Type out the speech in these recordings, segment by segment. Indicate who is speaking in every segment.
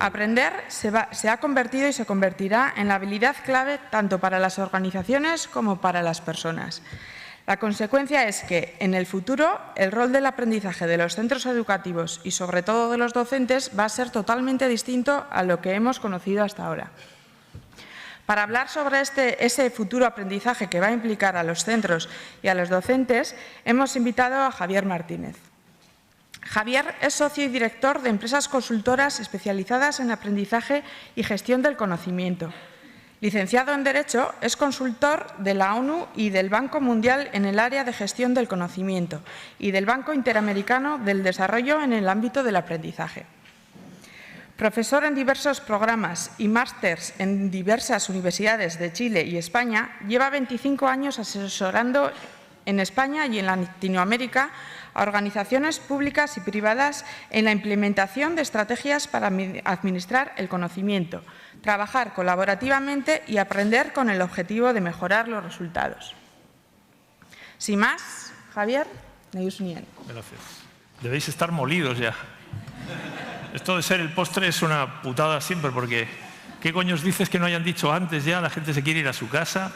Speaker 1: Aprender se ha convertido y se convertirá en la habilidad clave tanto para las organizaciones como para las personas. La consecuencia es que, en el futuro, el rol del aprendizaje de los centros educativos y, sobre todo, de los docentes va a ser totalmente distinto a lo que hemos conocido hasta ahora. Para hablar sobre ese futuro aprendizaje que va a implicar a los centros y a los docentes, hemos invitado a Javier Martínez. Javier es socio y director de empresas consultoras especializadas en aprendizaje y gestión del conocimiento. Licenciado en Derecho, es consultor de la ONU y del Banco Mundial en el área de gestión del conocimiento y del Banco Interamericano del Desarrollo en el ámbito del aprendizaje. Profesor en diversos programas y másters en diversas universidades de Chile y España, lleva 25 años asesorando en España y en Latinoamérica a organizaciones públicas y privadas en la implementación de estrategias para administrar el conocimiento, trabajar colaborativamente y aprender con el objetivo de mejorar los resultados. Sin más, Javier, Neyusnien.
Speaker 2: Gracias. Debéis estar molidos ya. Esto de ser el postre es una putada siempre, porque ¿qué coños dices que no hayan dicho antes ya? La gente se quiere ir a su casa.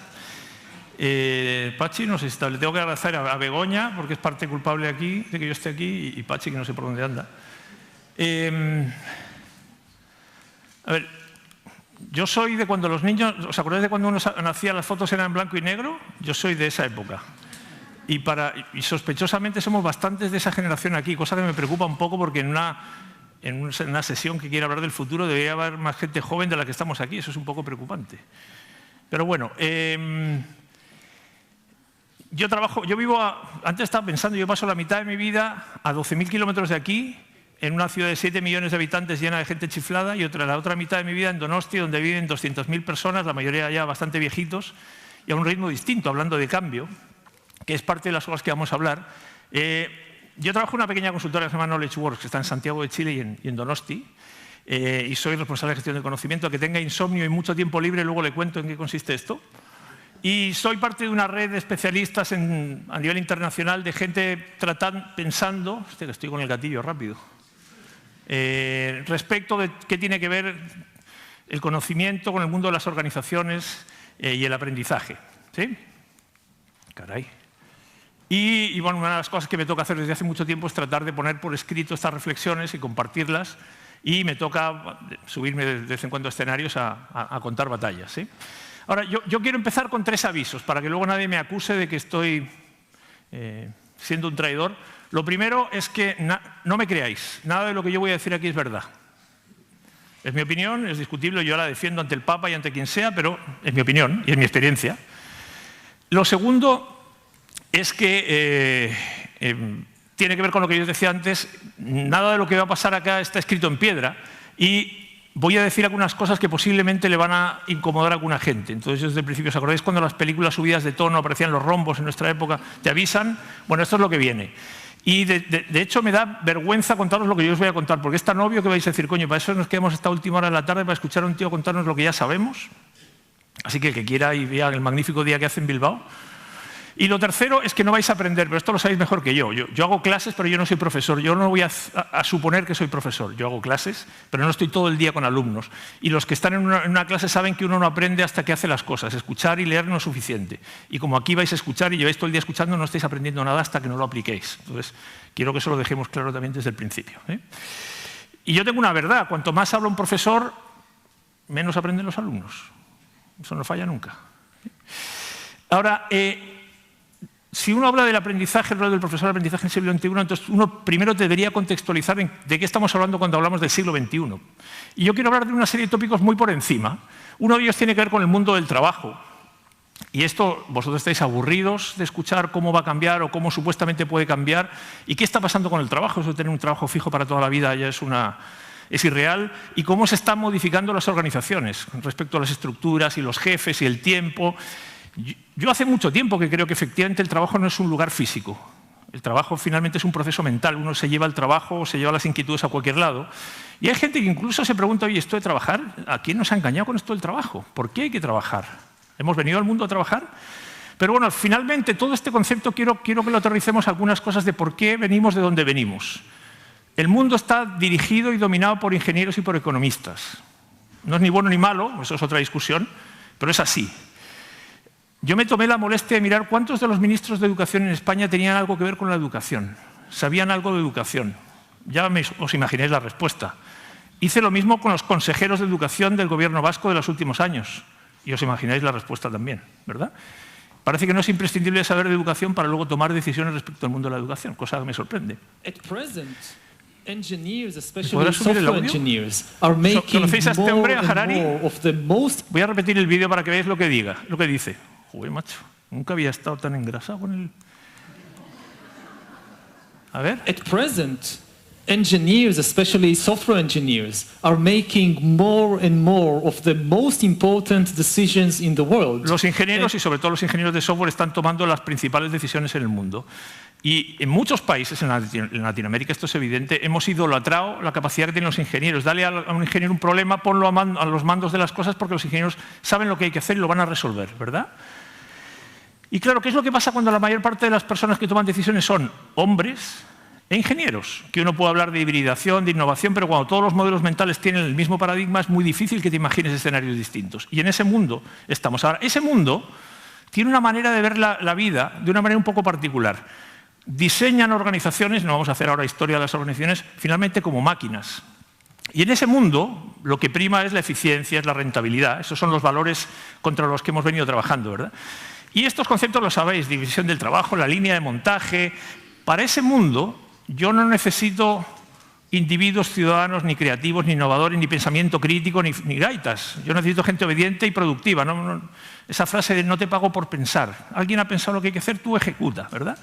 Speaker 2: Pachi, no sé si está, le tengo que agradecer a Begoña, porque es parte culpable aquí, de que yo esté aquí, y Pachi, que no sé por dónde anda. A ver, yo soy de cuando los niños, ¿os acordáis de cuando uno nacía, las fotos eran en blanco y negro? Yo soy de esa época. Y sospechosamente somos bastantes de esa generación aquí, cosa que me preocupa un poco, porque en una sesión que quiere hablar del futuro debería haber más gente joven de la que estamos aquí. Eso es un poco preocupante. Pero bueno, yo vivo, antes estaba pensando, yo paso la mitad de mi vida a 12.000 kilómetros de aquí, en una ciudad de 7 millones de habitantes llena de gente chiflada, y la otra mitad de mi vida en Donosti, donde viven 200.000 personas, la mayoría ya bastante viejitos, y a un ritmo distinto, hablando de cambio, que es parte de las cosas que vamos a hablar. Yo trabajo en una pequeña consultora que se llama Knowledge Works, que está en Santiago de Chile y en Donosti, y soy responsable de gestión de conocimiento. Que tenga insomnio y mucho tiempo libre, luego le cuento en qué consiste esto. Y soy parte de una red de especialistas a nivel internacional de gente pensando, que estoy con el gatillo rápido, respecto de qué tiene que ver el conocimiento con el mundo de las organizaciones y el aprendizaje. ¿Sí? Caray. Y bueno, una de las cosas que me toca hacer desde hace mucho tiempo es tratar de poner por escrito estas reflexiones y compartirlas, y me toca subirme de vez en cuando a escenarios a contar batallas. ¿Sí? Ahora, yo quiero empezar con 3 avisos para que luego nadie me acuse de que estoy siendo un traidor. Lo primero es que no me creáis, nada de lo que yo voy a decir aquí es verdad. Es mi opinión, es discutible, yo la defiendo ante el Papa y ante quien sea, pero es mi opinión y es mi experiencia. Lo segundo es que tiene que ver con lo que yo decía antes. Nada de lo que va a pasar acá está escrito en piedra, y voy a decir algunas cosas que posiblemente le van a incomodar a alguna gente. Entonces, yo desde el principio, ¿os acordáis cuando las películas subidas de tono aparecían los rombos en nuestra época? ¿Te avisan? Bueno, esto es lo que viene. Y de hecho me da vergüenza contaros lo que yo os voy a contar, porque es tan obvio que vais a decir, coño, para eso nos quedamos esta última hora de la tarde para escuchar a un tío contarnos lo que ya sabemos. Así que el que quiera y vea el magnífico día que hace en Bilbao. Y lo tercero es que no vais a aprender, pero esto lo sabéis mejor que yo. Yo hago clases, pero yo no soy profesor. Yo no voy a suponer que soy profesor. Yo hago clases, pero no estoy todo el día con alumnos. Y los que están en una clase saben que uno no aprende hasta que hace las cosas. Escuchar y leer no es suficiente. Y como aquí vais a escuchar y lleváis todo el día escuchando, no estáis aprendiendo nada hasta que no lo apliquéis. Entonces, quiero que eso lo dejemos claro también desde el principio. Y yo tengo una verdad. Cuanto más habla un profesor, menos aprenden los alumnos. Eso no falla nunca. Ahora, si uno habla del aprendizaje, el rol del profesor de aprendizaje en el siglo XXI, entonces uno primero debería contextualizar de qué estamos hablando cuando hablamos del siglo XXI. Y yo quiero hablar de una serie de tópicos muy por encima. Uno de ellos tiene que ver con el mundo del trabajo. Y esto, vosotros estáis aburridos de escuchar cómo va a cambiar o cómo supuestamente puede cambiar. ¿Y qué está pasando con el trabajo? Eso de tener un trabajo fijo para toda la vida ya es irreal. ¿Y cómo se están modificando las organizaciones respecto a las estructuras y los jefes y el tiempo? Yo hace mucho tiempo que creo que efectivamente el trabajo no es un lugar físico. El trabajo finalmente es un proceso mental. Uno se lleva el trabajo, se lleva las inquietudes a cualquier lado. Y hay gente que incluso se pregunta, oye, ¿esto de trabajar? ¿A quién nos ha engañado con esto del trabajo? ¿Por qué hay que trabajar? ¿Hemos venido al mundo a trabajar? Pero bueno, finalmente todo este concepto quiero que lo aterricemos a algunas cosas de por qué venimos de donde venimos. El mundo está dirigido y dominado por ingenieros y por economistas. No es ni bueno ni malo, eso es otra discusión, pero es así. Yo me tomé la molestia de mirar cuántos de los ministros de Educación en España tenían algo que ver con la educación, sabían algo de educación. Ya os imagináis la respuesta. Hice lo mismo con los consejeros de Educación del Gobierno vasco de los últimos años, y os imagináis la respuesta también, ¿verdad? Parece que no es imprescindible saber de educación para luego tomar decisiones respecto al mundo de la educación, cosa que me sorprende. ¿Podrás subir el audio? ¿Conocéis a este hombre, a Harari? Voy a repetir el vídeo para que veáis lo que dice. Joder, macho, nunca había estado tan engrasado con él. A ver.
Speaker 3: At present, engineers, especially software engineers, are making more and more of the most important decisions in the world.
Speaker 2: Los ingenieros y sobre todo los ingenieros de software están tomando las principales decisiones en el mundo. Y en muchos países, en Latinoamérica esto es evidente, hemos idolatrado la capacidad que tienen los ingenieros. Dale a un ingeniero un problema, ponlo a los mandos de las cosas porque los ingenieros saben lo que hay que hacer y lo van a resolver, ¿verdad? Y claro, ¿qué es lo que pasa cuando la mayor parte de las personas que toman decisiones son hombres e ingenieros? Que uno puede hablar de hibridación, de innovación, pero cuando todos los modelos mentales tienen el mismo paradigma es muy difícil que te imagines escenarios distintos. Y en ese mundo estamos ahora. Ese mundo tiene una manera de ver la vida de una manera un poco particular. Diseñan organizaciones, no vamos a hacer ahora historia de las organizaciones, finalmente como máquinas. Y en ese mundo lo que prima es la eficiencia, es la rentabilidad. Esos son los valores contra los que hemos venido trabajando, ¿verdad? Y estos conceptos los sabéis, división del trabajo, la línea de montaje. Para ese mundo yo no necesito individuos ciudadanos, ni creativos, ni innovadores, ni pensamiento crítico, ni gaitas. Yo necesito gente obediente y productiva. Esa frase de no te pago por pensar. Alguien ha pensado lo que hay que hacer, tú ejecuta, ¿verdad?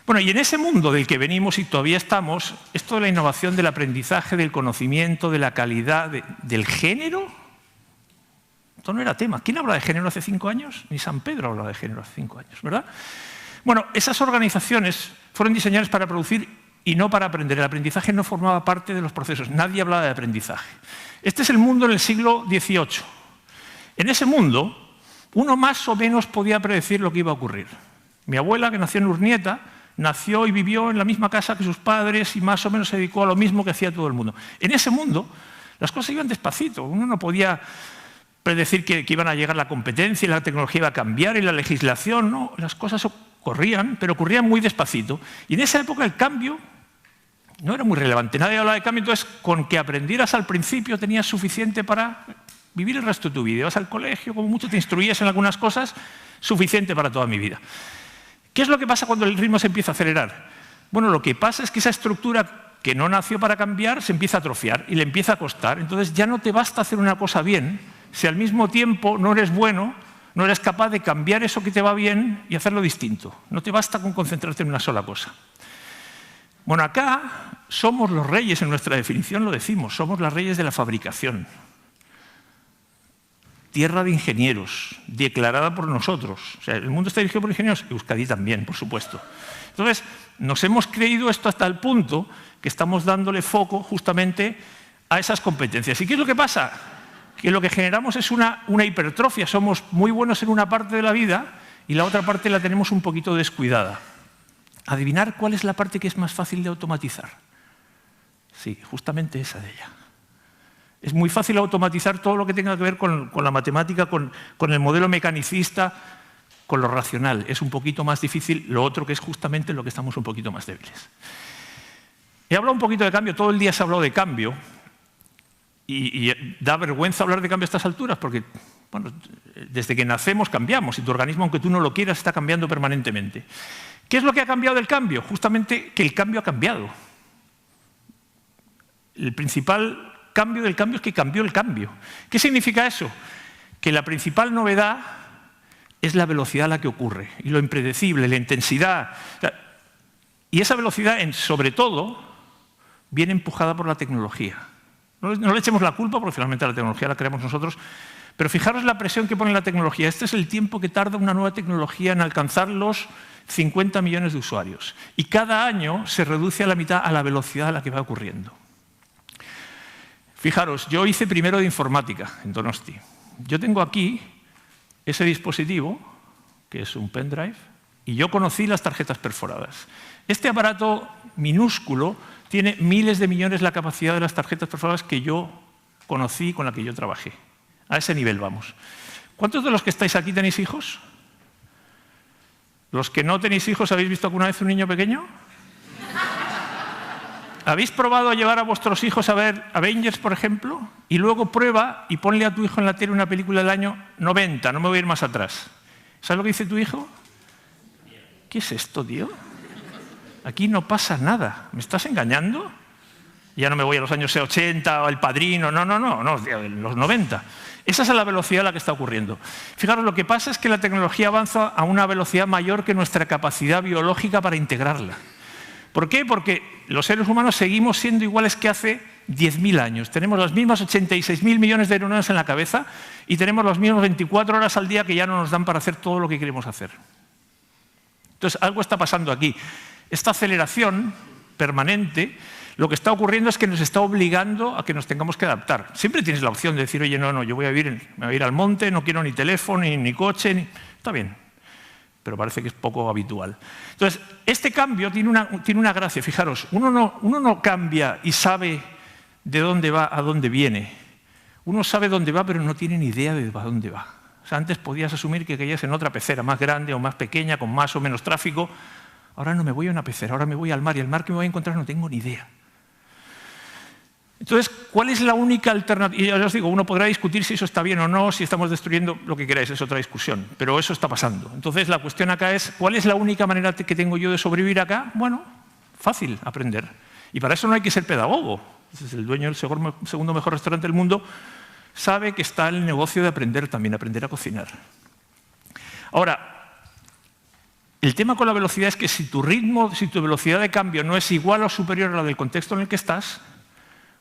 Speaker 2: Bueno, y en ese mundo del que venimos y todavía estamos, esto de la innovación, del aprendizaje, del conocimiento, de la calidad, del género, esto no era tema. ¿Quién habla de género hace 5 años? Ni San Pedro hablaba de género hace 5 años, ¿verdad? Bueno, esas organizaciones fueron diseñadas para producir y no para aprender. El aprendizaje no formaba parte de los procesos. Nadie hablaba de aprendizaje. Este es el mundo en el siglo XVIII. En ese mundo, uno más o menos podía predecir lo que iba a ocurrir. Mi abuela, que nació en Urnieta, nació y vivió en la misma casa que sus padres y más o menos se dedicó a lo mismo que hacía todo el mundo. En ese mundo, las cosas iban despacito. Uno no podía predecir que iban a llegar la competencia y la tecnología iba a cambiar y la legislación, no, las cosas ocurrían, pero ocurrían muy despacito. Y en esa época el cambio no era muy relevante. Nadie hablaba de cambio, entonces con que aprendieras al principio tenías suficiente para vivir el resto de tu vida. Vas al colegio, como mucho te instruías en algunas cosas, suficiente para toda mi vida. ¿Qué es lo que pasa cuando el ritmo se empieza a acelerar? Bueno, lo que pasa es que esa estructura que no nació para cambiar se empieza a atrofiar y le empieza a costar. Entonces ya no te basta hacer una cosa bien si al mismo tiempo no eres bueno, no eres capaz de cambiar eso que te va bien y hacerlo distinto. No te basta con concentrarte en una sola cosa. Bueno, acá somos los reyes, en nuestra definición lo decimos, somos los reyes de la fabricación. Tierra de ingenieros, declarada por nosotros. O sea, el mundo está dirigido por ingenieros, Euskadi también, por supuesto. Entonces, nos hemos creído esto hasta el punto que estamos dándole foco justamente a esas competencias. ¿Y qué es lo que pasa? Que lo que generamos es una hipertrofia. Somos muy buenos en una parte de la vida y la otra parte la tenemos un poquito descuidada. ¿Adivinar cuál es la parte que es más fácil de automatizar? Sí, justamente esa de ella. Es muy fácil automatizar todo lo que tenga que ver con la matemática, con el modelo mecanicista, con lo racional. Es un poquito más difícil lo otro, que es justamente lo que estamos un poquito más débiles. He hablado un poquito de cambio, todo el día se ha hablado de cambio, y da vergüenza hablar de cambio a estas alturas, porque bueno, desde que nacemos cambiamos, y tu organismo, aunque tú no lo quieras, está cambiando permanentemente. ¿Qué es lo que ha cambiado del cambio? Justamente que el cambio ha cambiado. El principal cambio del cambio es que cambió el cambio. ¿Qué significa eso? Que la principal novedad es la velocidad a la que ocurre, y lo impredecible, la intensidad. Y esa velocidad, sobre todo, viene empujada por la tecnología. No le echemos la culpa, porque finalmente la tecnología la creamos nosotros, pero fijaros la presión que pone la tecnología. Este es el tiempo que tarda una nueva tecnología en alcanzar los 50 millones de usuarios. Y cada año se reduce a la mitad a la velocidad a la que va ocurriendo. Fijaros, yo hice primero de informática en Donosti. Yo tengo aquí ese dispositivo, que es un pendrive, y yo conocí las tarjetas perforadas. Este aparato minúsculo tiene miles de millones la capacidad de las tarjetas perforadas que yo conocí y con la que yo trabajé. A ese nivel vamos. ¿Cuántos de los que estáis aquí tenéis hijos? ¿Los que no tenéis hijos habéis visto alguna vez un niño pequeño? ¿Habéis probado a llevar a vuestros hijos a ver Avengers, por ejemplo? Y luego prueba y ponle a tu hijo en la tele una película del año 90, no me voy a ir más atrás. ¿Sabes lo que dice tu hijo? ¿Qué es esto, tío? Aquí no pasa nada. ¿Me estás engañando? Ya no me voy a los años 80 o El Padrino, no, los 90. Esa es la velocidad a la que está ocurriendo. Fijaros, lo que pasa es que la tecnología avanza a una velocidad mayor que nuestra capacidad biológica para integrarla. ¿Por qué? Porque los seres humanos seguimos siendo iguales que hace 10.000 años. Tenemos las mismas 86.000 millones de neuronas en la cabeza y tenemos las mismas 24 horas al día que ya no nos dan para hacer todo lo que queremos hacer. Entonces, algo está pasando aquí. Esta aceleración permanente, lo que está ocurriendo es que nos está obligando a que nos tengamos que adaptar. Siempre tienes la opción de decir, oye, no, yo me voy a ir al monte, no quiero ni teléfono, ni coche, Está bien, pero parece que es poco habitual. Entonces, este cambio tiene una gracia. Fijaros, uno no cambia y sabe de dónde va a dónde viene. Uno sabe dónde va, pero no tiene ni idea de a dónde va. O sea, antes podías asumir que caías en otra pecera, más grande o más pequeña, con más o menos tráfico. Ahora no me voy a una pecera, ahora me voy al mar, y el mar que me voy a encontrar no tengo ni idea. Entonces, ¿cuál es la única alternativa? Y ya os digo, uno podrá discutir si eso está bien o no, si estamos destruyendo lo que queráis, es otra discusión, pero eso está pasando. Entonces, la cuestión acá es, ¿cuál es la única manera que tengo yo de sobrevivir acá? Bueno, fácil, aprender. Y para eso no hay que ser pedagogo. Es el dueño del segundo mejor restaurante del mundo, sabe que está en el negocio de aprender también, aprender a cocinar. Ahora, el tema con la velocidad es que si tu ritmo, si tu velocidad de cambio no es igual o superior a la del contexto en el que estás,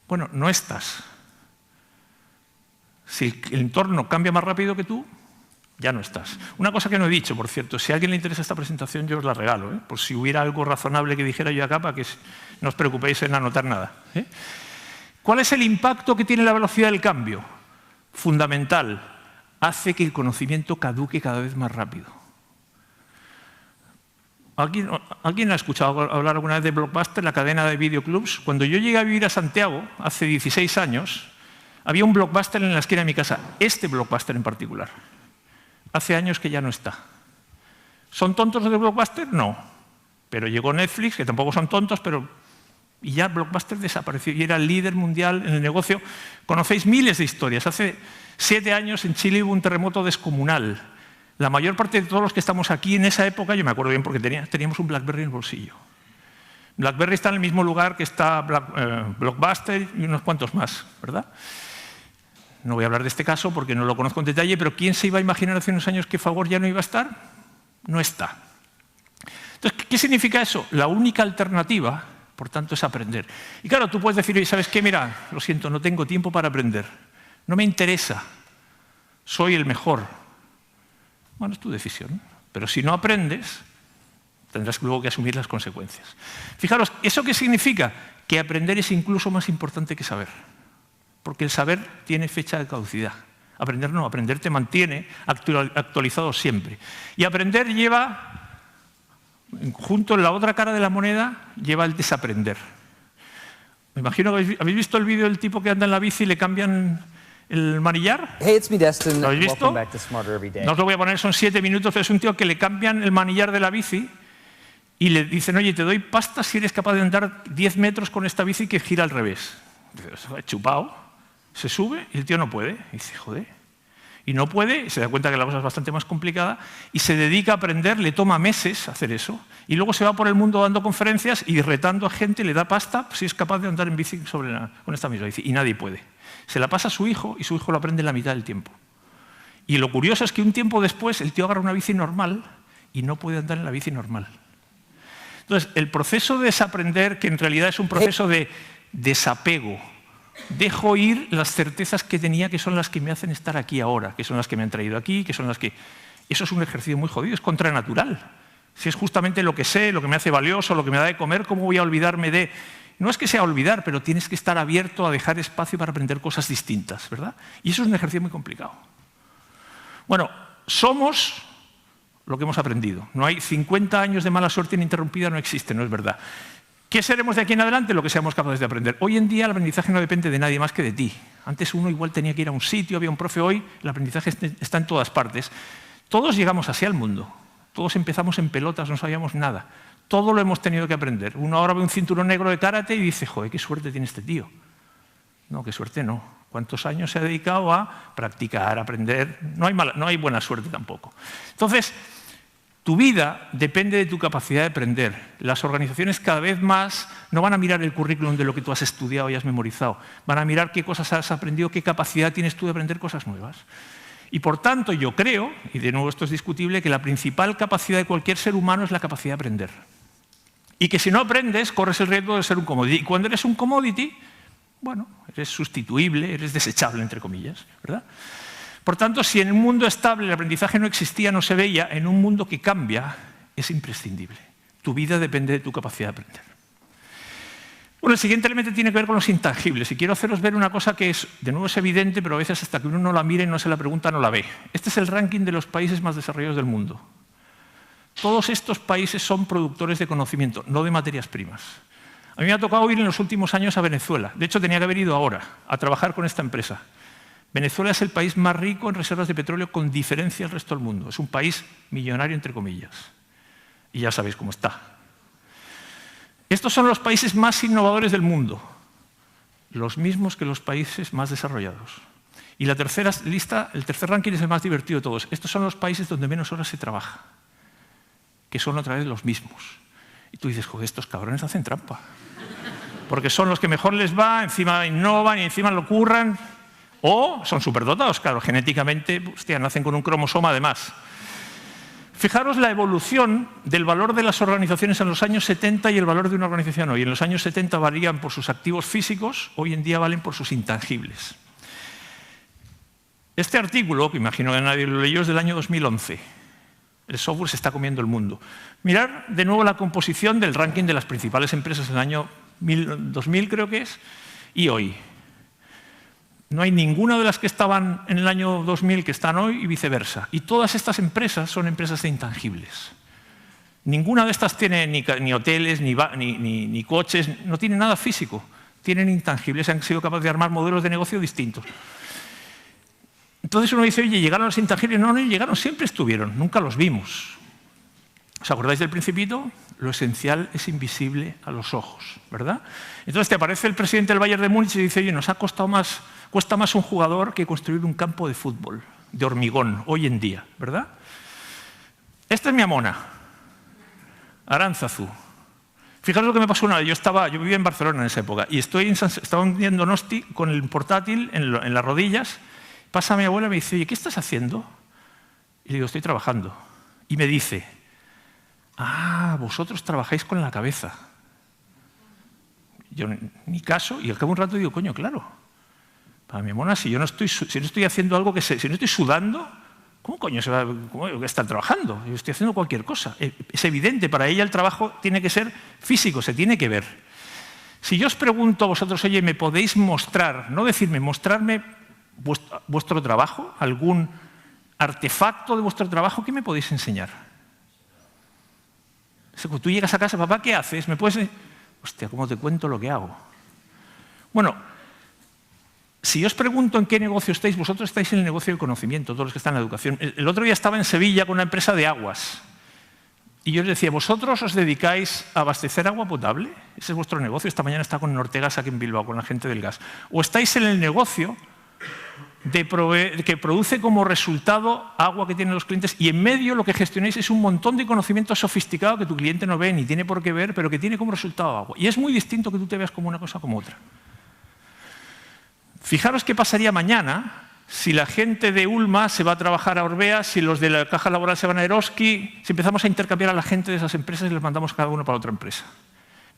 Speaker 2: bueno, no estás. Si el entorno cambia más rápido que tú, ya no estás. Una cosa que no he dicho, por cierto, si a alguien le interesa esta presentación, yo os la regalo, por si hubiera algo razonable que dijera yo acá, para que no os preocupéis en anotar nada. ¿Cuál es el impacto que tiene la velocidad del cambio? Fundamental. Hace que el conocimiento caduque cada vez más rápido. ¿Alguien ha escuchado hablar alguna vez de Blockbuster, la cadena de videoclubs? Cuando yo llegué a vivir a Santiago, hace 16 años, había un Blockbuster en la esquina de mi casa, este Blockbuster en particular. Hace años que ya no está. ¿Son tontos los de Blockbuster? No. Pero llegó Netflix, que tampoco son tontos, y ya Blockbuster desapareció y era el líder mundial en el negocio. Conocéis miles de historias. Hace 7 años en Chile hubo un terremoto descomunal. La mayor parte de todos los que estamos aquí en esa época, yo me acuerdo bien porque teníamos un BlackBerry en el bolsillo. BlackBerry está en el mismo lugar que está Blockbuster y unos cuantos más, ¿verdad? No voy a hablar de este caso porque no lo conozco en detalle, pero ¿quién se iba a imaginar hace unos años que Fagor ya no iba a estar? No está. Entonces, ¿qué significa eso? La única alternativa, por tanto, es aprender. Y claro, tú puedes decir, ¿sabes qué? Mira, lo siento, no tengo tiempo para aprender. No me interesa. Soy el mejor. Bueno, es tu decisión, pero si no aprendes, tendrás luego que asumir las consecuencias. Fijaros, ¿eso qué significa? Que aprender es incluso más importante que saber, porque el saber tiene fecha de caducidad. Aprender no, aprender te mantiene actualizado siempre. Y aprender lleva, junto en la otra cara de la moneda, lleva el desaprender. Me imagino que habéis visto el vídeo del tipo que anda en la bici y le cambian el manillar.
Speaker 4: Hey, it's me, Destin.
Speaker 2: ¿Lo habéis visto?
Speaker 4: Welcome back to Smarter Every Day.
Speaker 2: No os lo voy a poner, son 7 minutos, pero es un tío que le cambian el manillar de la bici y le dicen, oye, te doy pasta si eres capaz de andar 10 metros con esta bici que gira al revés. Dice, chupado. Se sube y el tío no puede. Y dice, joder. Y no puede, y se da cuenta que la cosa es bastante más complicada, y se dedica a aprender, le toma meses hacer eso, y luego se va por el mundo dando conferencias y retando a gente, le da pasta si es capaz de andar en bici con esta misma bici, y nadie puede. Se la pasa a su hijo y su hijo lo aprende en la mitad del tiempo. Y lo curioso es que un tiempo después el tío agarra una bici normal y no puede andar en la bici normal. Entonces, el proceso de desaprender, que en realidad es un proceso de desapego, dejo ir las certezas que tenía, que son las que me hacen estar aquí ahora, que son las que me han traído aquí, que son las que... Eso es un ejercicio muy jodido, es contranatural. Si es justamente lo que sé, lo que me hace valioso, lo que me da de comer, ¿cómo voy a olvidarme de...? No es que sea olvidar, pero tienes que estar abierto a dejar espacio para aprender cosas distintas, ¿verdad? Y eso es un ejercicio muy complicado. Bueno, somos lo que hemos aprendido. No hay 50 años de mala suerte ininterrumpida, no existe, no es verdad. ¿Qué seremos de aquí en adelante? Lo que seamos capaces de aprender. Hoy en día el aprendizaje no depende de nadie más que de ti. Antes uno igual tenía que ir a un sitio, había un profe. Hoy el aprendizaje está en todas partes. Todos llegamos así al mundo. Todos empezamos en pelotas, no sabíamos nada. Todo lo hemos tenido que aprender. Uno ahora ve un cinturón negro de karate y dice, joder, qué suerte tiene este tío. No, qué suerte no. ¿Cuántos años se ha dedicado a practicar, a aprender? No hay buena suerte tampoco. Entonces, tu vida depende de tu capacidad de aprender. Las organizaciones cada vez más no van a mirar el currículum de lo que tú has estudiado y has memorizado. Van a mirar qué cosas has aprendido, qué capacidad tienes tú de aprender cosas nuevas. Y por tanto, yo creo, y de nuevo esto es discutible, que la principal capacidad de cualquier ser humano es la capacidad de aprender. Y que si no aprendes, corres el riesgo de ser un commodity. Y cuando eres un commodity, bueno, eres sustituible, eres desechable, entre comillas, ¿verdad? Por tanto, si en un mundo estable el aprendizaje no existía, no se veía, en un mundo que cambia, es imprescindible. Tu vida depende de tu capacidad de aprender. Bueno, el siguiente elemento tiene que ver con los intangibles. Y quiero haceros ver una cosa que de nuevo es evidente, pero a veces hasta que uno no la mire y no se la pregunta, no la ve. Este es el ranking de los países más desarrollados del mundo. Todos estos países son productores de conocimiento, no de materias primas. A mí me ha tocado ir en los últimos años a Venezuela. De hecho, tenía que haber ido ahora a trabajar con esta empresa. Venezuela es el país más rico en reservas de petróleo con diferencia al resto del mundo. Es un país millonario, entre comillas. Y ya sabéis cómo está. Estos son los países más innovadores del mundo. Los mismos que los países más desarrollados. Y la tercera lista, el tercer ranking es el más divertido de todos. Estos son los países donde menos horas se trabaja. Que son otra vez los mismos. Y tú dices, joder, estos cabrones hacen trampa. Porque son los que mejor les va, encima innovan y encima lo curran. O son superdotados, claro, genéticamente, hostia, nacen con un cromosoma además. Fijaros la evolución del valor de las organizaciones en los años 70 y el valor de una organización hoy. En los años 70 valían por sus activos físicos, hoy en día valen por sus intangibles. Este artículo, que imagino que nadie lo leyó, es del año 2011. El software se está comiendo el mundo. Mirad de nuevo la composición del ranking de las principales empresas en el año 2000, creo que es, y hoy. No hay ninguna de las que estaban en el año 2000 que están hoy y viceversa. Y todas estas empresas son empresas de intangibles. Ninguna de estas tiene ni hoteles, ni coches, no tiene nada físico. Tienen intangibles, han sido capaces de armar modelos de negocio distintos. Entonces uno dice, oye, ¿llegaron los intangibles? No, no llegaron, siempre estuvieron, nunca los vimos. ¿Os acordáis del Principito? Lo esencial es invisible a los ojos, ¿verdad? Entonces te aparece el presidente del Bayern de Múnich y dice, oye, cuesta más un jugador que construir un campo de fútbol, de hormigón, hoy en día, ¿verdad? Esta es mi amona, Aránzazu. Fijaros lo que me pasó una vez, yo vivía en Barcelona en esa época, y estaba en Donosti con el portátil en las rodillas, pasa mi abuela y me dice, oye, ¿qué estás haciendo? Y le digo, estoy trabajando. Y me dice, ah, vosotros trabajáis con la cabeza. Yo ni caso, y al cabo de un rato digo, coño, claro. Para mi mona, si no estoy haciendo algo si no estoy sudando, ¿cómo coño cómo voy a estar trabajando? Yo estoy haciendo cualquier cosa. Es evidente, para ella el trabajo tiene que ser físico, se tiene que ver. Si yo os pregunto a vosotros, oye, ¿me podéis mostrar, no decirme, mostrarme vuestro trabajo, algún artefacto de vuestro trabajo, ¿qué me podéis enseñar? Cuando tú llegas a casa, papá, ¿qué haces? ¿Me puedes...? Hostia, ¿cómo te cuento lo que hago? Bueno, si yo os pregunto en qué negocio estáis, vosotros estáis en el negocio del conocimiento, todos los que están en la educación. El otro día estaba en Sevilla con una empresa de aguas. Y yo les decía, ¿vosotros os dedicáis a abastecer agua potable? Ese es vuestro negocio. Esta mañana está con Nortegas aquí en Bilbao, con la gente del gas. ¿O estáis en el negocio que produce como resultado agua que tienen los clientes y en medio lo que gestionáis es un montón de conocimiento sofisticado que tu cliente no ve ni tiene por qué ver, pero que tiene como resultado agua? Y es muy distinto que tú te veas como una cosa como otra. Fijaros qué pasaría mañana si la gente de Ulma se va a trabajar a Orbea, si los de la Caja Laboral se van a Eroski, si empezamos a intercambiar a la gente de esas empresas y les mandamos cada uno para otra empresa.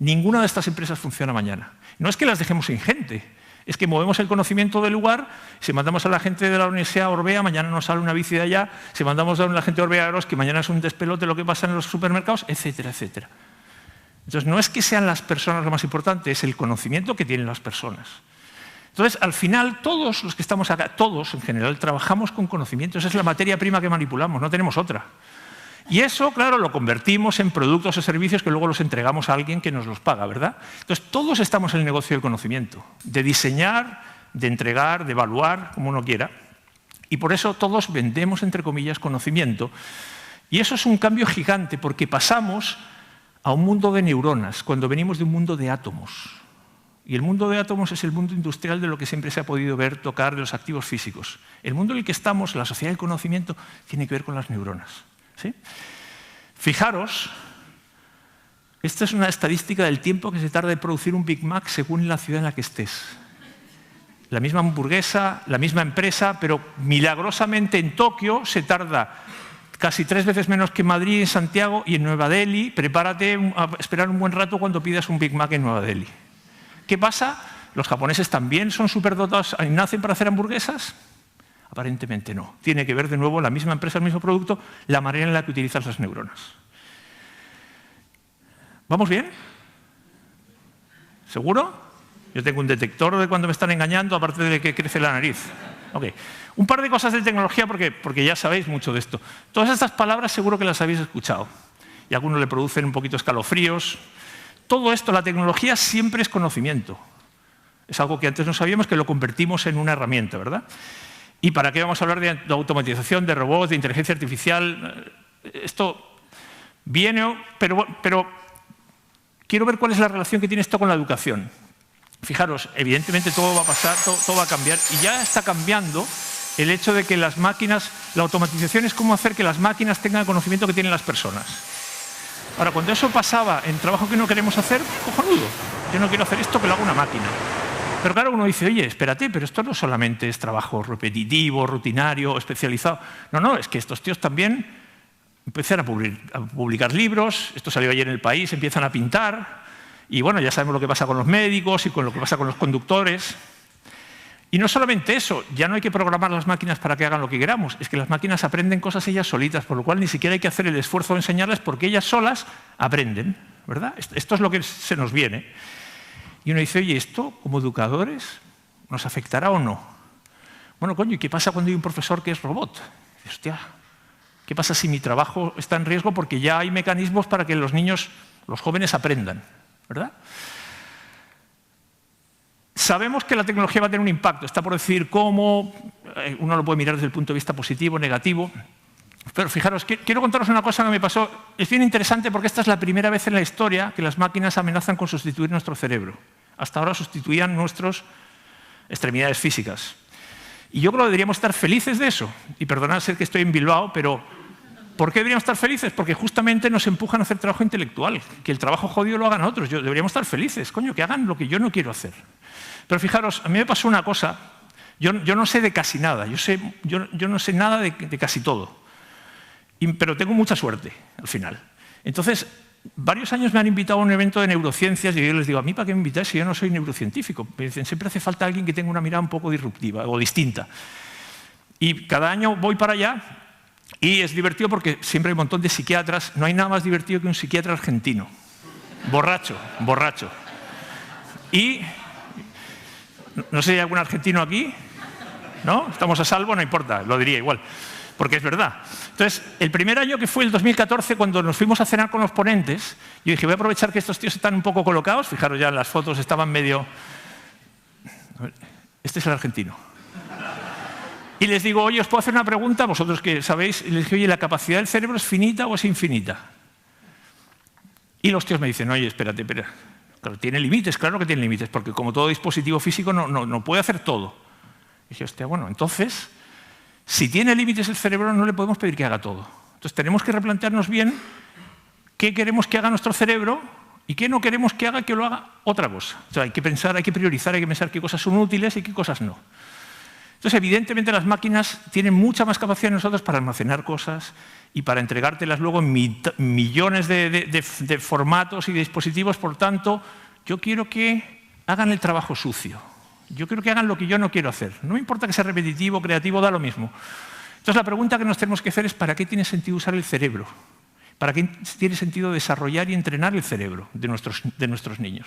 Speaker 2: Ninguna de estas empresas funciona mañana. No es que las dejemos sin gente, es que movemos el conocimiento del lugar, si mandamos a la gente de la Universidad a Orbea, mañana nos sale una bici de allá, si mandamos a la gente de Orbea a Eroski, mañana es un despelote lo que pasa en los supermercados, etcétera, etcétera. Entonces, no es que sean las personas lo más importante, es el conocimiento que tienen las personas. Entonces, al final, todos los que estamos acá, todos en general, trabajamos con conocimiento. Esa es la materia prima que manipulamos, no tenemos otra. Y eso, claro, lo convertimos en productos o servicios que luego los entregamos a alguien que nos los paga, ¿verdad? Entonces, todos estamos en el negocio del conocimiento, de diseñar, de entregar, de evaluar, como uno quiera. Y por eso todos vendemos, entre comillas, conocimiento. Y eso es un cambio gigante, porque pasamos a un mundo de neuronas, cuando venimos de un mundo de átomos. Y el mundo de átomos es el mundo industrial de lo que siempre se ha podido ver, tocar, de los activos físicos. El mundo en el que estamos, la sociedad del conocimiento, tiene que ver con las neuronas. ¿Sí? Fijaros, esta es una estadística del tiempo que se tarda en producir un Big Mac según la ciudad en la que estés. La misma hamburguesa, la misma empresa, pero milagrosamente en Tokio se tarda casi 3 veces menos que en Madrid, en Santiago y en Nueva Delhi. Prepárate a esperar un buen rato cuando pidas un Big Mac en Nueva Delhi. ¿Qué pasa? ¿Los japoneses también son superdotados y nacen para hacer hamburguesas? Aparentemente no. Tiene que ver de nuevo la misma empresa, el mismo producto, la manera en la que utilizas las neuronas. ¿Vamos bien? ¿Seguro? Yo tengo un detector de cuando me están engañando, aparte de que crece la nariz. Okay. Un par de cosas de tecnología, porque ya sabéis mucho de esto. Todas estas palabras seguro que las habéis escuchado. Y a algunos le producen un poquito escalofríos. Todo esto, la tecnología siempre es conocimiento. Es algo que antes no sabíamos, que lo convertimos en una herramienta, ¿verdad? ¿Y para qué vamos a hablar de automatización, de robots, de inteligencia artificial? Esto viene, pero quiero ver cuál es la relación que tiene esto con la educación. Fijaros, evidentemente todo va a pasar, todo va a cambiar, y ya está cambiando el hecho de que las máquinas, la automatización es como hacer que las máquinas tengan el conocimiento que tienen las personas. Ahora, cuando eso pasaba en trabajo que no queremos hacer, cojonudo, yo no quiero hacer esto, que lo haga una máquina. Pero claro, uno dice, oye, espérate, pero esto no solamente es trabajo repetitivo, rutinario, especializado. No, es que estos tíos también empiezan a publicar libros, esto salió ayer en El País, empiezan a pintar, y bueno, ya sabemos lo que pasa con los médicos y con lo que pasa con los conductores. Y no solamente eso, ya no hay que programar las máquinas para que hagan lo que queramos, es que las máquinas aprenden cosas ellas solitas, por lo cual ni siquiera hay que hacer el esfuerzo de enseñarles porque ellas solas aprenden, ¿verdad? Esto es lo que se nos viene. Y uno dice, oye, ¿esto como educadores nos afectará o no? Bueno, coño, ¿y qué pasa cuando hay un profesor que es robot? Hostia, ¿qué pasa si mi trabajo está en riesgo porque ya hay mecanismos para que los niños, los jóvenes aprendan, ¿verdad? Sabemos que la tecnología va a tener un impacto, está por decir cómo, uno lo puede mirar desde el punto de vista positivo, negativo, pero fijaros, quiero contaros una cosa que me pasó, es bien interesante porque esta es la primera vez en la historia que las máquinas amenazan con sustituir nuestro cerebro. Hasta ahora sustituían nuestras extremidades físicas. Y yo creo que deberíamos estar felices de eso, y perdonad ser que estoy en Bilbao, pero ¿por qué deberíamos estar felices? Porque justamente nos empujan a hacer trabajo intelectual, que el trabajo jodido lo hagan otros, deberíamos estar felices, coño, que hagan lo que yo no quiero hacer. Pero fijaros, a mí me pasó una cosa, yo no sé de casi nada, yo no sé nada de casi todo, pero tengo mucha suerte al final. Entonces, varios años me han invitado a un evento de neurociencias y yo les digo, ¿a mí para qué me invitáis si yo no soy neurocientífico? Me dicen, siempre hace falta alguien que tenga una mirada un poco disruptiva o distinta. Y cada año voy para allá y es divertido porque siempre hay un montón de psiquiatras, no hay nada más divertido que un psiquiatra argentino, borracho. Y no sé si hay algún argentino aquí, ¿no? Estamos a salvo, no importa, lo diría igual, porque es verdad. Entonces, el primer año que fue el 2014, cuando nos fuimos a cenar con los ponentes, yo dije, voy a aprovechar que estos tíos están un poco colocados, fijaros ya las fotos estaban medio... Este es el argentino. Y les digo, oye, ¿os puedo hacer una pregunta? Vosotros que sabéis, y les dije, oye, ¿la capacidad del cerebro es finita o es infinita? Y los tíos me dicen, oye, espérate. Claro, tiene límites, claro que tiene límites, porque como todo dispositivo físico no puede hacer todo. Y dije, hostia, bueno, entonces, si tiene límites el cerebro, no le podemos pedir que haga todo. Entonces tenemos que replantearnos bien qué queremos que haga nuestro cerebro y qué no queremos que haga, que lo haga otra cosa. O sea, hay que pensar, hay que priorizar, hay que pensar qué cosas son útiles y qué cosas no. Entonces, evidentemente, las máquinas tienen mucha más capacidad que nosotros para almacenar cosas y para entregártelas luego en millones de formatos y de dispositivos. Por tanto, yo quiero que hagan el trabajo sucio. Yo quiero que hagan lo que yo no quiero hacer. No me importa que sea repetitivo, creativo, da lo mismo. Entonces, la pregunta que nos tenemos que hacer es ¿para qué tiene sentido usar el cerebro? ¿Para qué tiene sentido desarrollar y entrenar el cerebro de nuestros niños?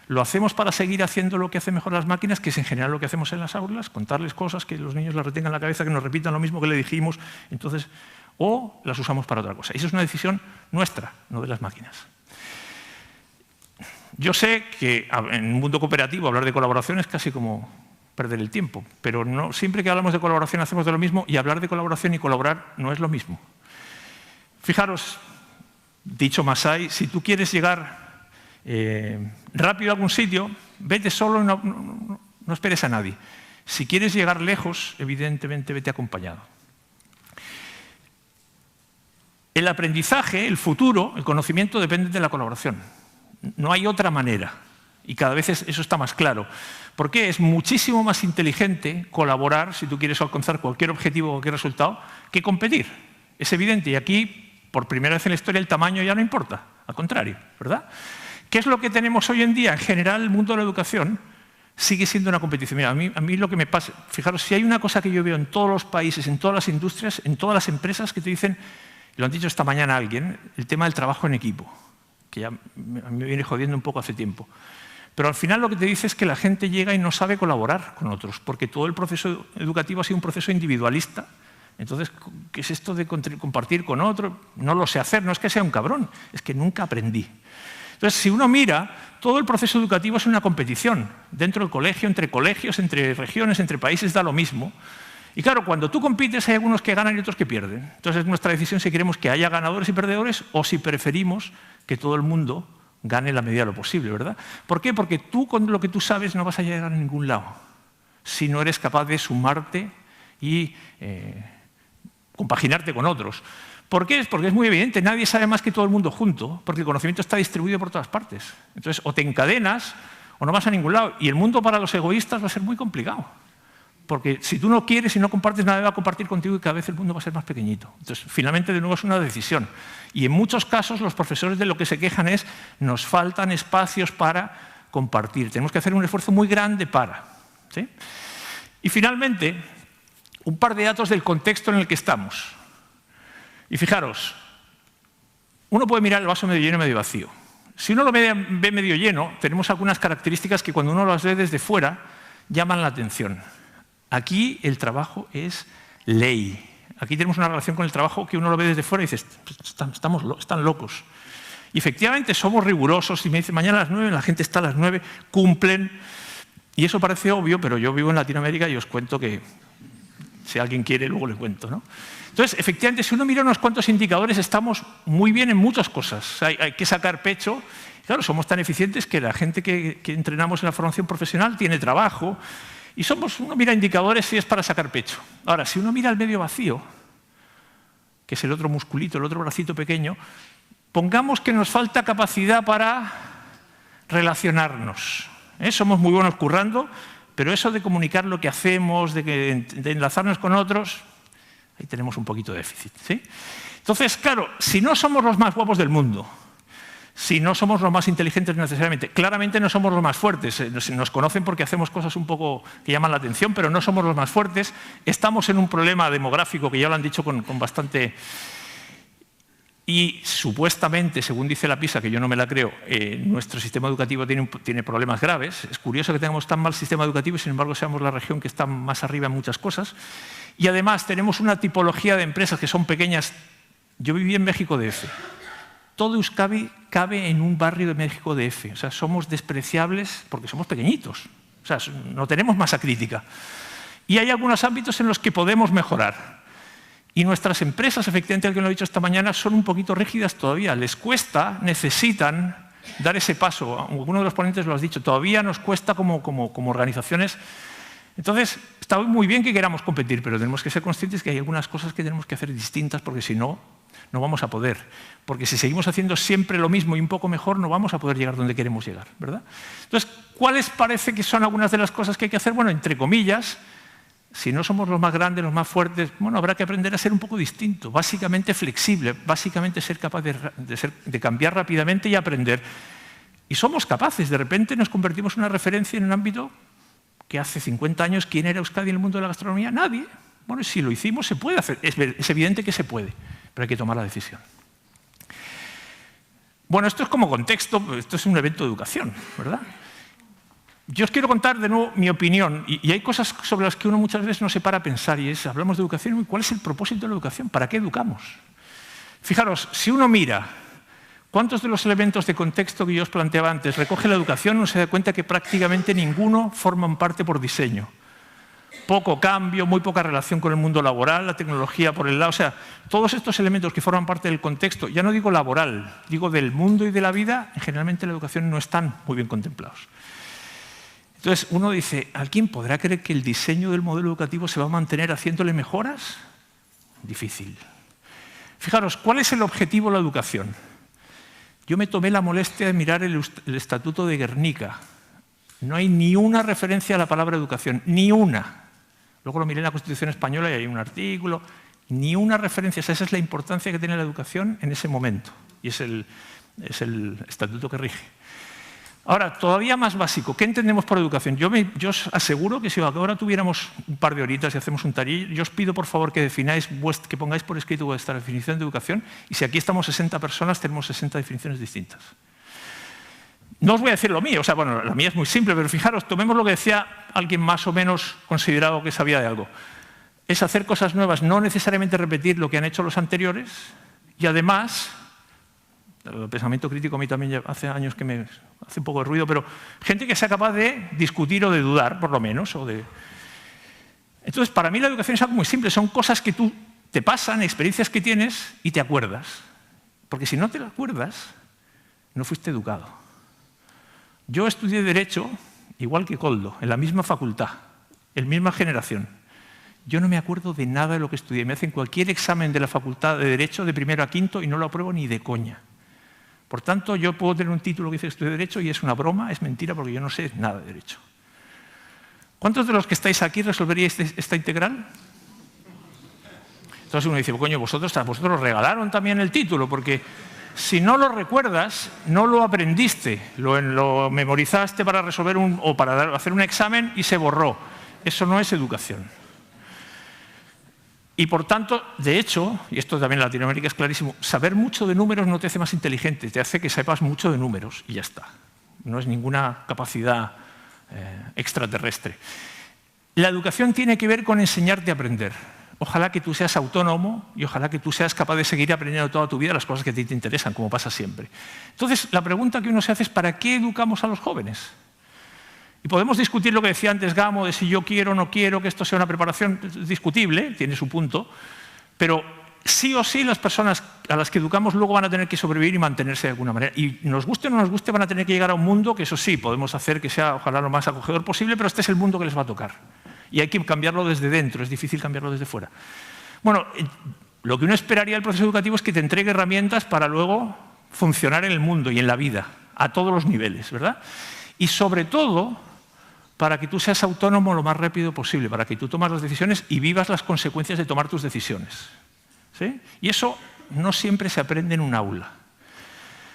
Speaker 2: ¿Lo hacemos para seguir haciendo lo que hacen mejor las máquinas, que es en general lo que hacemos en las aulas? Contarles cosas, que los niños las retengan en la cabeza, que nos repitan lo mismo que le dijimos. Entonces, o las usamos para otra cosa. Y esa es una decisión nuestra, no de las máquinas. Yo sé que en un mundo cooperativo hablar de colaboración es casi como perder el tiempo, pero no, siempre que hablamos de colaboración hacemos de lo mismo, y hablar de colaboración y colaborar no es lo mismo. Fijaros, dicho Masai, si tú quieres llegar rápido a algún sitio, vete solo, no esperes a nadie. Si quieres llegar lejos, evidentemente vete acompañado. El aprendizaje, el futuro, el conocimiento depende de la colaboración. No hay otra manera, y cada vez eso está más claro. Porque es muchísimo más inteligente colaborar, si tú quieres alcanzar cualquier objetivo o cualquier resultado, que competir. Es evidente, y aquí, por primera vez en la historia, el tamaño ya no importa, al contrario, ¿verdad? ¿Qué es lo que tenemos hoy en día? En general, el mundo de la educación sigue siendo una competición. Mira, a mí lo que me pasa, fijaros, si hay una cosa que yo veo en todos los países, en todas las industrias, en todas las empresas que te dicen, lo han dicho esta mañana alguien, el tema del trabajo en equipo, que ya a mí me viene jodiendo un poco hace tiempo. Pero al final lo que te dice es que la gente llega y no sabe colaborar con otros, porque todo el proceso educativo ha sido un proceso individualista. Entonces, ¿qué es esto de compartir con otro? No lo sé hacer, no es que sea un cabrón, es que nunca aprendí. Entonces, si uno mira, todo el proceso educativo es una competición. Dentro del colegio, entre regiones, entre países, da lo mismo. Y claro, cuando tú compites hay algunos que ganan y otros que pierden. Entonces es nuestra decisión si queremos que haya ganadores y perdedores o si preferimos que todo el mundo gane en la medida de lo posible, ¿verdad? ¿Por qué? Porque tú con lo que tú sabes no vas a llegar a ningún lado si no eres capaz de sumarte y compaginarte con otros. ¿Por qué? Porque es muy evidente, nadie sabe más que todo el mundo junto, porque el conocimiento está distribuido por todas partes. Entonces, o te encadenas o no vas a ningún lado. Y el mundo para los egoístas va a ser muy complicado. Porque si tú no quieres y no compartes, nadie va a compartir contigo y cada vez el mundo va a ser más pequeñito. Entonces, finalmente, de nuevo, es una decisión. Y en muchos casos, los profesores de lo que se quejan es nos faltan espacios para compartir. Tenemos que hacer un esfuerzo muy grande para. ¿Sí? Y finalmente, un par de datos del contexto en el que estamos. Y fijaros, uno puede mirar el vaso medio lleno y medio vacío. Si uno lo ve medio lleno, tenemos algunas características que cuando uno las ve desde fuera llaman la atención. Aquí el trabajo es ley. Aquí tenemos una relación con el trabajo que uno lo ve desde fuera y dices, están locos. Y efectivamente somos rigurosos y me dicen, mañana a las 9, la gente está a las 9, cumplen. Y eso parece obvio, pero yo vivo en Latinoamérica y os cuento que si alguien quiere, luego le cuento, ¿no? Entonces, efectivamente, si uno mira unos cuantos indicadores, estamos muy bien en muchas cosas. Hay que sacar pecho. Claro, somos tan eficientes que la gente que entrenamos en la formación profesional tiene trabajo. Y uno mira indicadores y es para sacar pecho. Ahora, si uno mira el medio vacío, que es el otro musculito, el otro bracito pequeño, pongamos que nos falta capacidad para relacionarnos. Somos muy buenos currando, pero eso de comunicar lo que hacemos, de enlazarnos con otros, ahí tenemos un poquito de déficit. ¿Sí? Entonces, claro, si no somos los más guapos del mundo, si no somos los más inteligentes necesariamente, claramente no somos los más fuertes, nos conocen porque hacemos cosas un poco que llaman la atención, pero no somos los más fuertes, estamos en un problema demográfico que ya lo han dicho con bastante... Y supuestamente, según dice la PISA, que yo no me la creo, nuestro sistema educativo tiene problemas graves. Es curioso que tengamos tan mal sistema educativo y sin embargo seamos la región que está más arriba en muchas cosas. Y además tenemos una tipología de empresas que son pequeñas. Yo viví en México DF. Todo Euskadi cabe en un barrio de México DF. O sea, somos despreciables porque somos pequeñitos. O sea, no tenemos masa crítica. Y hay algunos ámbitos en los que podemos mejorar. Y nuestras empresas, efectivamente, alguien lo ha dicho esta mañana, son un poquito rígidas todavía. Les cuesta, necesitan dar ese paso. Alguno de los ponentes lo ha dicho. Todavía nos cuesta como organizaciones. Entonces, está muy bien que queramos competir, pero tenemos que ser conscientes que hay algunas cosas que tenemos que hacer distintas porque si no, no vamos a poder. Porque si seguimos haciendo siempre lo mismo y un poco mejor, no vamos a poder llegar donde queremos llegar, ¿verdad? Entonces, ¿cuáles parece que son algunas de las cosas que hay que hacer? Bueno, entre comillas, si no somos los más grandes, los más fuertes, bueno, habrá que aprender a ser un poco distinto, básicamente flexible, básicamente ser capaz de cambiar rápidamente y aprender. Y somos capaces, de repente nos convertimos en una referencia en un ámbito que hace 50 años, ¿quién era Euskadi en el mundo de la gastronomía? Nadie. Bueno, si lo hicimos, se puede hacer. Es evidente que se puede, pero hay que tomar la decisión. Bueno, esto es como contexto, esto es un evento de educación, ¿verdad? Yo os quiero contar de nuevo mi opinión, y hay cosas sobre las que uno muchas veces no se para a pensar, y es, hablamos de educación, ¿y cuál es el propósito de la educación? ¿Para qué educamos? Fijaros, si uno mira cuántos de los elementos de contexto que yo os planteaba antes recoge la educación, uno se da cuenta que prácticamente ninguno forman parte por diseño. Poco cambio, muy poca relación con el mundo laboral, la tecnología por el lado. O sea, todos estos elementos que forman parte del contexto, ya no digo laboral, digo del mundo y de la vida, generalmente en la educación no están muy bien contemplados. Entonces, uno dice, ¿alguien podrá creer que el diseño del modelo educativo se va a mantener haciéndole mejoras? Difícil. Fijaros, ¿cuál es el objetivo de la educación? Yo me tomé la molestia de mirar el Estatuto de Guernica. No hay ni una referencia a la palabra educación, ni una. Luego lo miré en la Constitución Española y hay un artículo. Ni una referencia. Esa es la importancia que tiene la educación en ese momento. Y es el estatuto que rige. Ahora, todavía más básico. ¿Qué entendemos por educación? Yo os aseguro que si ahora tuviéramos un par de horitas y hacemos un taller, yo os pido por favor que que pongáis por escrito vuestra definición de educación. Y si aquí estamos 60 personas, tenemos 60 definiciones distintas. No os voy a decir lo mío, o sea, bueno, la mía es muy simple, pero fijaros, tomemos lo que decía alguien más o menos considerado que sabía de algo. Es hacer cosas nuevas, no necesariamente repetir lo que han hecho los anteriores, y además, el pensamiento crítico a mí también ya hace años que me hace un poco de ruido, pero gente que sea capaz de discutir o de dudar, por lo menos. Entonces, para mí la educación es algo muy simple, son cosas que te pasan, experiencias que tienes y te acuerdas. Porque si no te acuerdas, no fuiste educado. Yo estudié Derecho, igual que Koldo, en la misma facultad, en la misma generación. Yo no me acuerdo de nada de lo que estudié. Me hacen cualquier examen de la facultad de Derecho de primero a quinto y no lo apruebo ni de coña. Por tanto, yo puedo tener un título que dice que estudié Derecho y es una broma, es mentira, porque yo no sé nada de Derecho. ¿Cuántos de los que estáis aquí resolveríais esta integral? Entonces uno dice, coño, vosotros os regalaron también el título, porque si no lo recuerdas, no lo aprendiste, lo memorizaste para resolver o para hacer un examen y se borró. Eso no es educación. Y por tanto, de hecho, y esto también en Latinoamérica es clarísimo, saber mucho de números no te hace más inteligente, te hace que sepas mucho de números y ya está. No es ninguna capacidad extraterrestre. La educación tiene que ver con enseñarte a aprender. Ojalá que tú seas autónomo y ojalá que tú seas capaz de seguir aprendiendo toda tu vida las cosas que a ti te interesan, como pasa siempre. Entonces, la pregunta que uno se hace es ¿para qué educamos a los jóvenes? Y podemos discutir lo que decía antes Gamo, de si yo quiero o no quiero que esto sea una preparación. Es discutible, tiene su punto, pero sí o sí las personas a las que educamos luego van a tener que sobrevivir y mantenerse de alguna manera. Y nos guste o no nos guste, van a tener que llegar a un mundo que eso sí, podemos hacer que sea ojalá lo más acogedor posible, pero este es el mundo que les va a tocar. Y hay que cambiarlo desde dentro, es difícil cambiarlo desde fuera. Bueno, lo que uno esperaría del proceso educativo es que te entregue herramientas para luego funcionar en el mundo y en la vida, a todos los niveles, ¿verdad? Y sobre todo, para que tú seas autónomo lo más rápido posible, para que tú tomes las decisiones y vivas las consecuencias de tomar tus decisiones. ¿Sí? Y eso no siempre se aprende en un aula.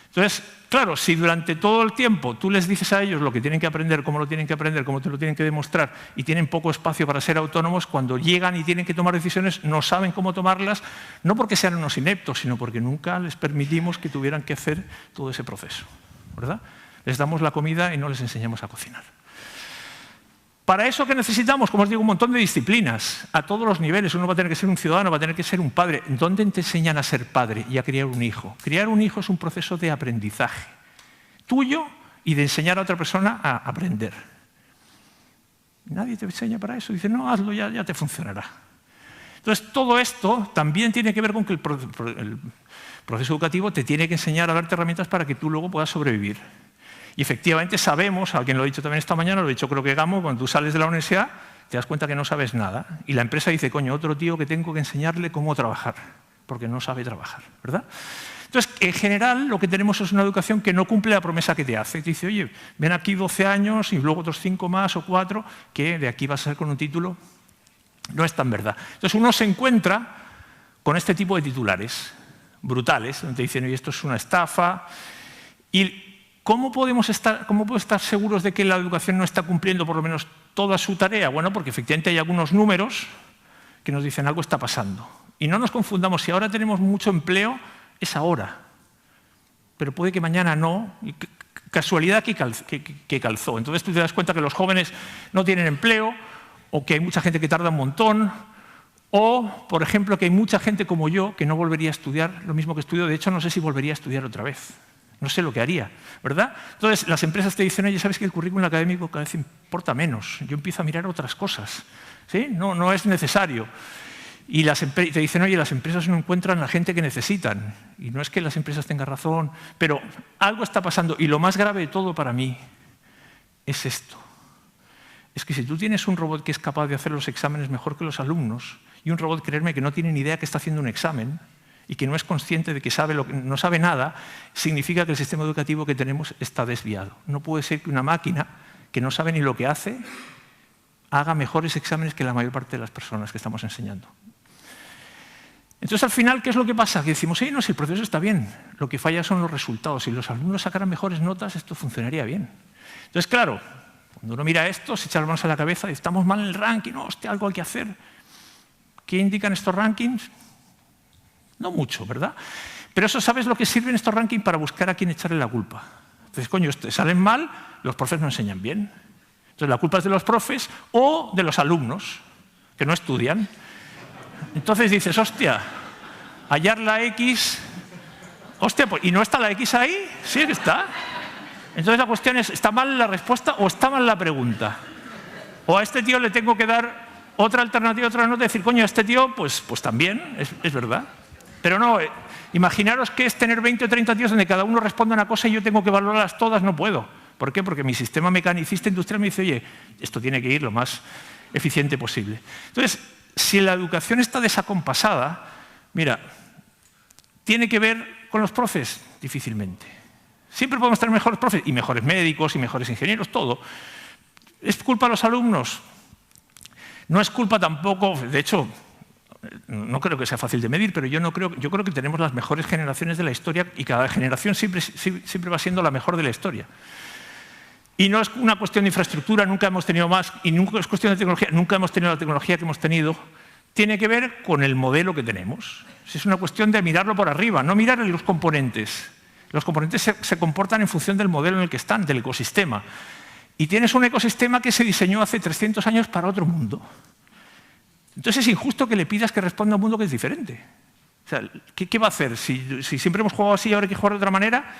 Speaker 2: Entonces, claro, si durante todo el tiempo tú les dices a ellos lo que tienen que aprender, cómo lo tienen que aprender, cómo te lo tienen que demostrar y tienen poco espacio para ser autónomos, cuando llegan y tienen que tomar decisiones no saben cómo tomarlas, no porque sean unos ineptos, sino porque nunca les permitimos que tuvieran que hacer todo ese proceso, ¿verdad? Les damos la comida y no les enseñamos a cocinar. Para eso, ¿qué necesitamos? Como os digo, un montón de disciplinas, a todos los niveles. Uno va a tener que ser un ciudadano, va a tener que ser un padre. ¿Dónde te enseñan a ser padre y a criar un hijo? Criar un hijo es un proceso de aprendizaje tuyo y de enseñar a otra persona a aprender. Nadie te enseña para eso. Dice, no, hazlo, ya te funcionará. Entonces, todo esto también tiene que ver con que el proceso educativo te tiene que enseñar a darte herramientas para que tú luego puedas sobrevivir. Y efectivamente sabemos, alguien lo ha dicho también esta mañana, lo ha dicho creo que Gamo, cuando tú sales de la universidad te das cuenta que no sabes nada. Y la empresa dice, coño, otro tío que tengo que enseñarle cómo trabajar, porque no sabe trabajar, ¿verdad? Entonces, en general, lo que tenemos es una educación que no cumple la promesa que te hace. Te dice, oye, ven aquí 12 años y luego otros 5 más o 4, que de aquí vas a ser con un título. No es tan verdad. Entonces, uno se encuentra con este tipo de titulares brutales, donde te dicen, oye, esto es una estafa. Y ¿cómo podemos estar seguros de que la educación no está cumpliendo por lo menos toda su tarea? Bueno, porque efectivamente hay algunos números que nos dicen algo está pasando. Y no nos confundamos, si ahora tenemos mucho empleo, es ahora. Pero puede que mañana no. Y casualidad que calzó. Entonces tú te das cuenta que los jóvenes no tienen empleo, o que hay mucha gente que tarda un montón, o, por ejemplo, que hay mucha gente como yo que no volvería a estudiar lo mismo que estudió. De hecho, no sé si volvería a estudiar otra vez. No sé lo que haría, ¿verdad? Entonces, las empresas te dicen, oye, ¿sabes que el currículum académico cada vez importa menos? Yo empiezo a mirar otras cosas. ¿Sí? No es necesario. Y te dicen, oye, las empresas no encuentran a la gente que necesitan. Y no es que las empresas tengan razón, pero algo está pasando. Y lo más grave de todo para mí es esto. Es que si tú tienes un robot que es capaz de hacer los exámenes mejor que los alumnos, y un robot, creerme, que no tiene ni idea que está haciendo un examen, y que no es consciente de que no sabe nada, significa que el sistema educativo que tenemos está desviado. No puede ser que una máquina que no sabe ni lo que hace haga mejores exámenes que la mayor parte de las personas que estamos enseñando. Entonces, al final, ¿qué es lo que pasa? Que decimos, no, si el proceso está bien, lo que falla son los resultados. Si los alumnos sacaran mejores notas, esto funcionaría bien. Entonces, claro, cuando uno mira esto, se echa las manos a la cabeza y estamos mal en el ranking, hostia, algo hay que hacer. ¿Qué indican estos rankings? No mucho, ¿verdad? Pero eso, ¿sabes lo que sirven estos rankings? Para buscar a quién echarle la culpa. Entonces, coño, salen mal, los profes no enseñan bien. Entonces, la culpa es de los profes o de los alumnos, que no estudian. Entonces dices, hostia, hallar la X... Hostia, pues, ¿y no está la X ahí? Sí que está. Entonces, la cuestión es, ¿está mal la respuesta o está mal la pregunta? O a este tío le tengo que dar otra alternativa, otra nota, y decir, coño, a este tío, pues también, es verdad. Pero no, imaginaros que es tener 20 o 30 tíos donde cada uno responde una cosa y yo tengo que valorarlas todas, no puedo. ¿Por qué? Porque mi sistema mecanicista industrial me dice, oye, esto tiene que ir lo más eficiente posible. Entonces, si la educación está desacompasada, mira, ¿tiene que ver con los profes? Difícilmente. Siempre podemos tener mejores profes, y mejores médicos, y mejores ingenieros, todo. ¿Es culpa de los alumnos? No es culpa tampoco, de hecho, no creo que sea fácil de medir, pero yo creo que tenemos las mejores generaciones de la historia y cada generación siempre va siendo la mejor de la historia. Y no es una cuestión de infraestructura, nunca hemos tenido más, y nunca es cuestión de tecnología, nunca hemos tenido la tecnología que hemos tenido. Tiene que ver con el modelo que tenemos. Es una cuestión de mirarlo por arriba, no mirar los componentes. Los componentes se comportan en función del modelo en el que están, del ecosistema. Y tienes un ecosistema que se diseñó hace 300 años para otro mundo. Entonces es injusto que le pidas que responda a un mundo que es diferente. O sea, ¿qué va a hacer? Si siempre hemos jugado así y ahora hay que jugar de otra manera,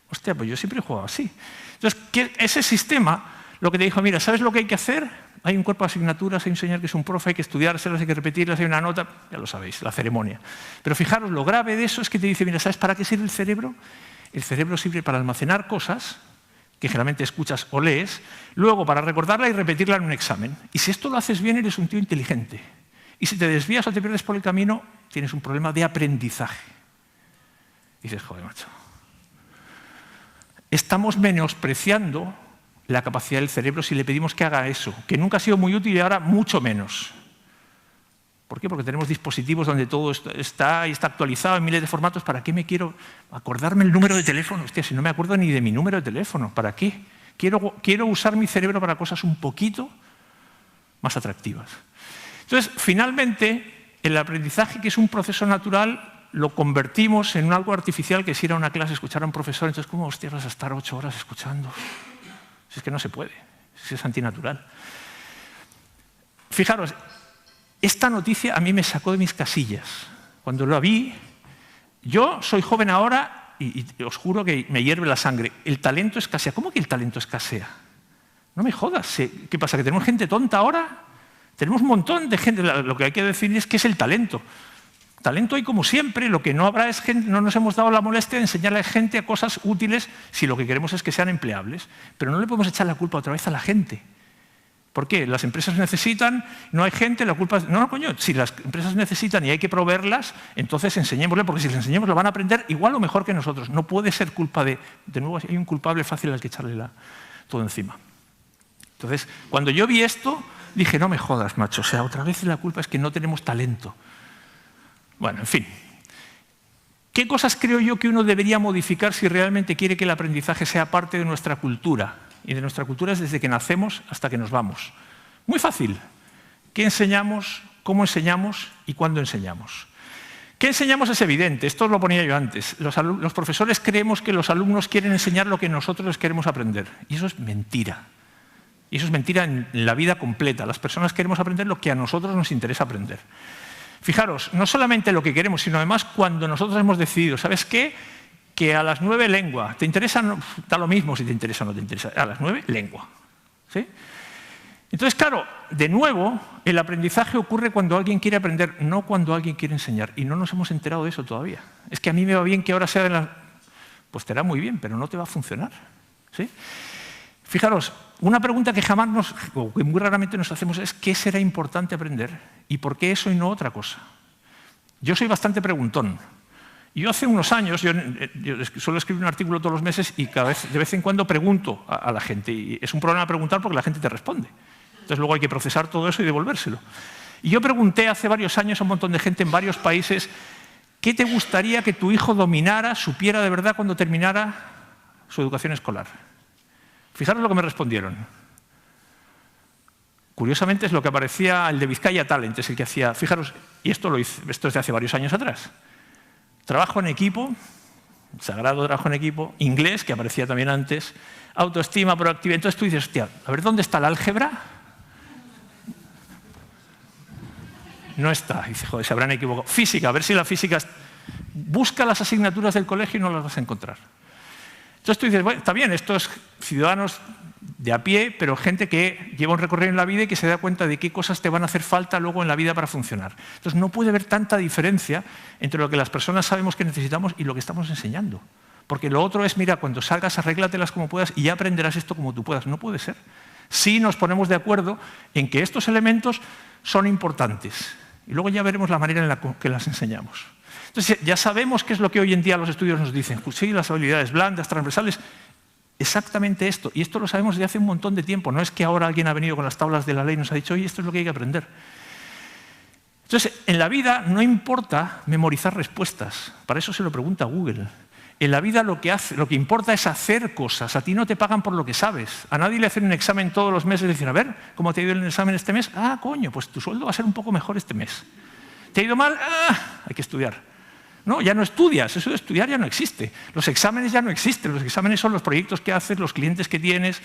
Speaker 2: hostia, pues yo siempre he jugado así. Entonces, ese sistema lo que te dijo, mira, ¿sabes lo que hay que hacer? Hay un cuerpo de asignaturas, hay un señor que es un profe, hay que estudiárselas, hay que repetirlas, hay una nota, ya lo sabéis, la ceremonia. Pero fijaros, lo grave de eso es que te dice, mira, ¿sabes para qué sirve el cerebro? El cerebro sirve para almacenar cosas que generalmente escuchas o lees, luego para recordarla y repetirla en un examen. Y si esto lo haces bien, eres un tío inteligente. Y si te desvías o te pierdes por el camino, tienes un problema de aprendizaje. Y dices, joder, macho. Estamos menospreciando la capacidad del cerebro si le pedimos que haga eso, que nunca ha sido muy útil y ahora mucho menos. ¿Por qué? Porque tenemos dispositivos donde todo está actualizado en miles de formatos. ¿Para qué me quiero acordarme el número de teléfono? Hostia, si no me acuerdo ni de mi número de teléfono, ¿para qué? Quiero usar mi cerebro para cosas un poquito más atractivas. Entonces, finalmente, el aprendizaje, que es un proceso natural, lo convertimos en algo artificial, que si ir a una clase, escuchar a un profesor, entonces, ¿cómo hostias vas a estar 8 horas escuchando? Si es que no se puede, si es antinatural. Fijaros, esta noticia a mí me sacó de mis casillas. Cuando lo vi, yo soy joven ahora y os juro que me hierve la sangre. El talento escasea. ¿Cómo que el talento escasea? No me jodas. ¿Qué pasa? ¿Que tenemos gente tonta ahora? Tenemos un montón de gente. Lo que hay que decir es qué es el talento. Talento hay como siempre. Lo que no habrá es gente, no nos hemos dado la molestia de enseñarle a gente a cosas útiles si lo que queremos es que sean empleables. Pero no le podemos echar la culpa otra vez a la gente. ¿Por qué? Las empresas necesitan, no hay gente, la culpa es... No, coño, si las empresas necesitan y hay que proveerlas, entonces enseñémosle, porque si les enseñamos lo van a aprender igual o mejor que nosotros. No puede ser culpa de... De nuevo, hay un culpable fácil al que echarle todo encima. Entonces, cuando yo vi esto, dije, no me jodas, macho, o sea, otra vez la culpa es que no tenemos talento. Bueno, en fin. ¿Qué cosas creo yo que uno debería modificar si realmente quiere que el aprendizaje sea parte de nuestra cultura? Y de nuestra cultura es desde que nacemos hasta que nos vamos. Muy fácil. ¿Qué enseñamos, cómo enseñamos y cuándo enseñamos? ¿Qué enseñamos? Es evidente, esto lo ponía yo antes. Los profesores creemos que los alumnos quieren enseñar lo que nosotros les queremos aprender. Y eso es mentira. Y eso es mentira en la vida completa. Las personas queremos aprender lo que a nosotros nos interesa aprender. Fijaros, no solamente lo que queremos, sino además cuando nosotros hemos decidido, ¿sabes qué? Que a las 9 lengua. ¿Te interesa? No, da lo mismo si te interesa o no te interesa. A las 9, lengua. ¿Sí? Entonces, claro, de nuevo, el aprendizaje ocurre cuando alguien quiere aprender, no cuando alguien quiere enseñar. Y no nos hemos enterado de eso todavía. Es que a mí me va bien que ahora sea de las... Pues te hará muy bien, pero no te va a funcionar. ¿Sí? Fijaros, una pregunta que jamás o que muy raramente nos hacemos es ¿qué será importante aprender? ¿Y por qué eso y no otra cosa? Yo soy bastante preguntón. Yo hace unos años, yo suelo escribir un artículo todos los meses y de vez en cuando pregunto a la gente. Y es un problema preguntar porque la gente te responde. Entonces luego hay que procesar todo eso y devolvérselo. Y yo pregunté hace varios años a un montón de gente en varios países ¿qué te gustaría que tu hijo dominara, supiera de verdad cuando terminara su educación escolar? Fijaros lo que me respondieron. Curiosamente es lo que aparecía el de Vizcaya Talent, es el que hacía, fijaros, y esto es de hace varios años atrás. Trabajo en equipo, sagrado trabajo en equipo, inglés, que aparecía también antes, autoestima, proactividad. Entonces tú dices, hostia, a ver, ¿dónde está la álgebra? No está. Dice, joder, se habrán equivocado. Física, a ver si la física... Busca las asignaturas del colegio y no las vas a encontrar. Entonces tú dices, bueno, está bien, estos ciudadanos de a pie, pero gente que lleva un recorrido en la vida y que se da cuenta de qué cosas te van a hacer falta luego en la vida para funcionar. Entonces no puede haber tanta diferencia entre lo que las personas sabemos que necesitamos y lo que estamos enseñando. Porque lo otro es, mira, cuando salgas arréglatelas como puedas y ya aprenderás esto como tú puedas. No puede ser. Sí nos ponemos de acuerdo en que estos elementos son importantes. Y luego ya veremos la manera en la que las enseñamos. Entonces ya sabemos qué es lo que hoy en día los estudios nos dicen. Sí, las habilidades blandas, transversales, exactamente esto. Y esto lo sabemos desde hace un montón de tiempo. No es que ahora alguien ha venido con las tablas de la ley y nos ha dicho, oye, esto es lo que hay que aprender. Entonces, en la vida no importa memorizar respuestas. Para eso se lo pregunta Google. En la vida lo que importa es hacer cosas. A ti no te pagan por lo que sabes. A nadie le hacen un examen todos los meses y dicen, a ver, ¿cómo te ha ido el examen este mes? Ah, coño, pues tu sueldo va a ser un poco mejor este mes. ¿Te ha ido mal? Ah, hay que estudiar. No, ya no estudias. Eso de estudiar ya no existe. Los exámenes ya no existen. Los exámenes son los proyectos que haces, los clientes que tienes.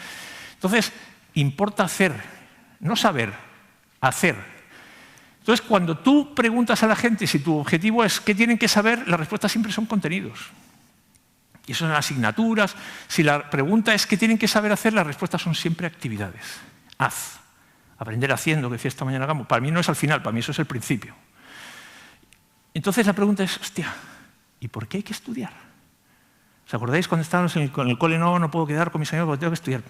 Speaker 2: Entonces, importa hacer, no saber, hacer. Entonces, cuando tú preguntas a la gente si tu objetivo es qué tienen que saber, las respuestas siempre son contenidos. Y eso son asignaturas. Si la pregunta es qué tienen que saber hacer, las respuestas son siempre actividades. Haz. Aprender haciendo, que decía esta mañana Gamo. Para mí no es al final, para mí eso es el principio. Entonces la pregunta es, hostia, ¿y por qué hay que estudiar? ¿Os acordáis cuando estábamos en el cole? No puedo quedar con mis amigos porque tengo que estudiar.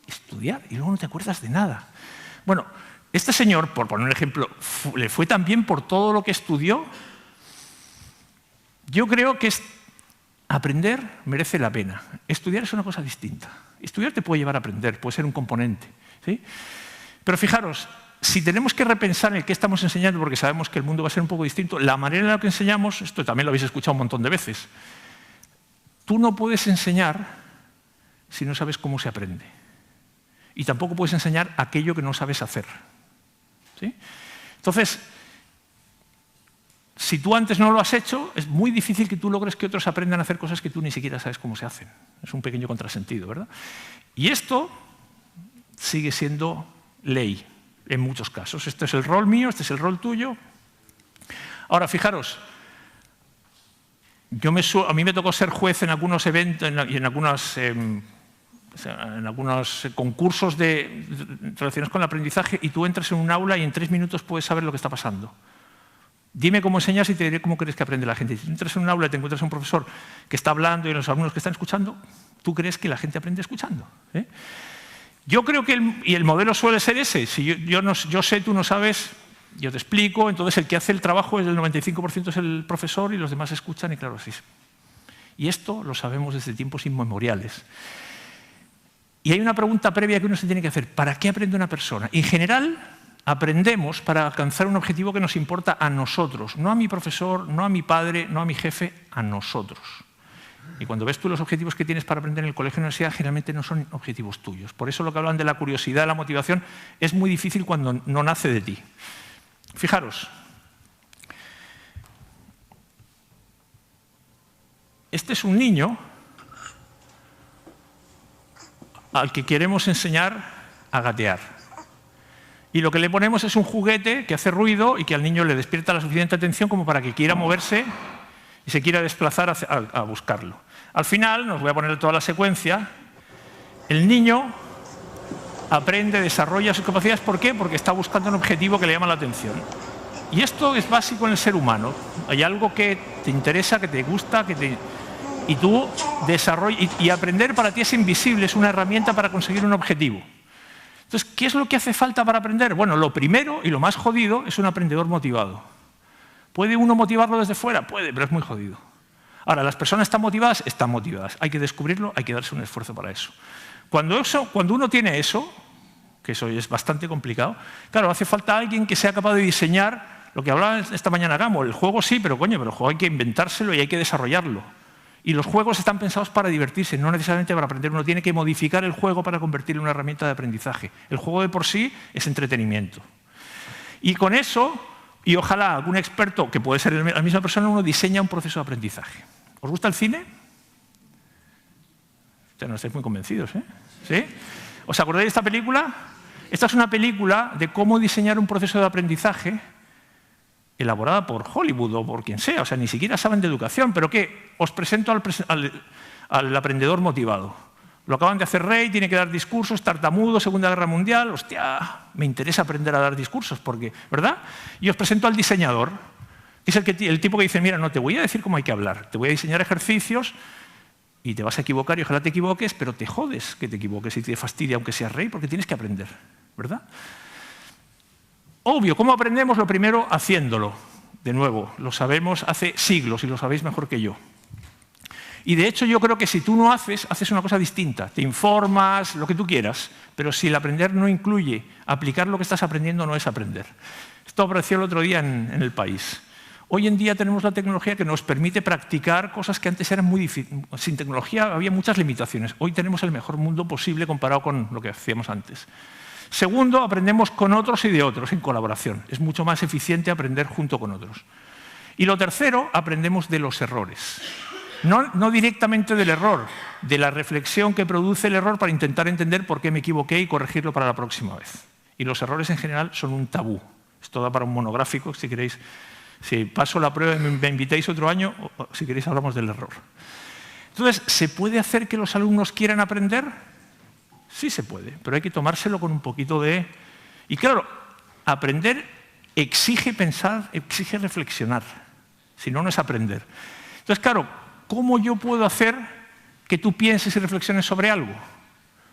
Speaker 2: Estudiar y luego no te acuerdas de nada. Bueno, este señor, por poner un ejemplo, le fue tan bien por todo lo que estudió. Yo creo que aprender merece la pena. Estudiar es una cosa distinta. Estudiar te puede llevar a aprender, puede ser un componente. ¿Sí? Pero fijaros, si tenemos que repensar en qué estamos enseñando, porque sabemos que el mundo va a ser un poco distinto, la manera en la que enseñamos, esto también lo habéis escuchado un montón de veces, tú no puedes enseñar si no sabes cómo se aprende. Y tampoco puedes enseñar aquello que no sabes hacer. ¿Sí? Entonces, si tú antes no lo has hecho, es muy difícil que tú logres que otros aprendan a hacer cosas que tú ni siquiera sabes cómo se hacen. Es un pequeño contrasentido, ¿verdad? Y esto sigue siendo ley en muchos casos. Este es el rol mío, este es el rol tuyo. Ahora, fijaros, a mí me tocó ser juez en algunos eventos y en algunos concursos relacionados con el aprendizaje y tú entras en un aula y en 3 minutos puedes saber lo que está pasando. Dime cómo enseñas y te diré cómo crees que aprende la gente. Si tú entras en un aula y te encuentras a un profesor que está hablando y los alumnos que están escuchando, tú crees que la gente aprende escuchando. ¿Eh? Yo creo que el modelo suele ser ese. Si yo sé, tú no sabes, yo te explico, entonces el que hace el trabajo, el 95% es el profesor y los demás escuchan y claro, así es. Y esto lo sabemos desde tiempos inmemoriales. Y hay una pregunta previa que uno se tiene que hacer. ¿Para qué aprende una persona? En general, aprendemos para alcanzar un objetivo que nos importa a nosotros, no a mi profesor, no a mi padre, no a mi jefe, a nosotros. Y cuando ves tú los objetivos que tienes para aprender en el colegio o universidad, generalmente no son objetivos tuyos. Por eso lo que hablan de la curiosidad, la motivación, es muy difícil cuando no nace de ti. Fijaros, Este es un niño al que queremos enseñar a gatear. Y lo que le ponemos es un juguete que hace ruido y que al niño le despierta la suficiente atención como para que quiera moverse y se quiera desplazar a buscarlo. Al final, nos voy a poner toda la secuencia, el niño aprende, desarrolla sus capacidades. ¿Por qué? Porque está buscando un objetivo que le llama la atención. Y esto es básico en el ser humano. Hay algo que te interesa, que te gusta, y tú desarrollas. Y aprender para ti es invisible, es una herramienta para conseguir un objetivo. Entonces, ¿qué es lo que hace falta para aprender? Bueno, lo primero y lo más jodido es un aprendedor motivado. ¿Puede uno motivarlo desde fuera? Puede, pero es muy jodido. Ahora, ¿las personas están motivadas? Están motivadas. Hay que descubrirlo, hay que darse un esfuerzo para eso. Cuando uno tiene eso, que eso es bastante complicado, claro, hace falta alguien que sea capaz de diseñar lo que hablaba esta mañana Gamo. El juego sí, pero coño, pero el juego hay que inventárselo y hay que desarrollarlo. Y los juegos están pensados para divertirse, no necesariamente para aprender. Uno tiene que modificar el juego para convertirlo en una herramienta de aprendizaje. El juego de por sí es entretenimiento. Y con eso, y ojalá algún experto, que puede ser la misma persona, uno diseña un proceso de aprendizaje. ¿Os gusta el cine? Ustedes no estáis muy convencidos, ¿eh? ¿Sí? ¿Os acordáis de esta película? Esta es una película de cómo diseñar un proceso de aprendizaje elaborada por Hollywood o por quien sea, o sea, ni siquiera saben de educación, pero que os presento al aprendedor motivado. Lo acaban de hacer Rey, tiene que dar discursos, tartamudo, Segunda Guerra Mundial, hostia, me interesa aprender a dar discursos, porque, ¿verdad? Y os presento al diseñador, que es el tipo que dice, mira, no te voy a decir cómo hay que hablar, te voy a diseñar ejercicios y te vas a equivocar y ojalá te equivoques, pero te jodes que te equivoques y te fastidia aunque seas Rey, porque tienes que aprender, ¿verdad? Obvio, ¿cómo aprendemos? Lo primero, haciéndolo. De nuevo, lo sabemos hace siglos y lo sabéis mejor que yo. Y de hecho yo creo que si tú no haces una cosa distinta. Te informas, lo que tú quieras, pero si el aprender no incluye aplicar lo que estás aprendiendo, no es aprender. Esto apareció el otro día en El País. Hoy en día tenemos la tecnología que nos permite practicar cosas que antes eran muy difíciles. Sin tecnología había muchas limitaciones. Hoy tenemos el mejor mundo posible comparado con lo que hacíamos antes. Segundo, aprendemos con otros y de otros, en colaboración. Es mucho más eficiente aprender junto con otros. Y lo tercero, aprendemos de los errores. No directamente del error, de la reflexión que produce el error para intentar entender por qué me equivoqué y corregirlo para la próxima vez. Y los errores en general son un tabú. Esto da para un monográfico, si queréis. Si paso la prueba y me invitáis otro año, o si queréis hablamos del error. Entonces, ¿se puede hacer que los alumnos quieran aprender? Sí se puede, pero hay que tomárselo con un poquito de... Y claro, aprender exige pensar, exige reflexionar. Si no, no es aprender. Entonces, claro, ¿cómo yo puedo hacer que tú pienses y reflexiones sobre algo?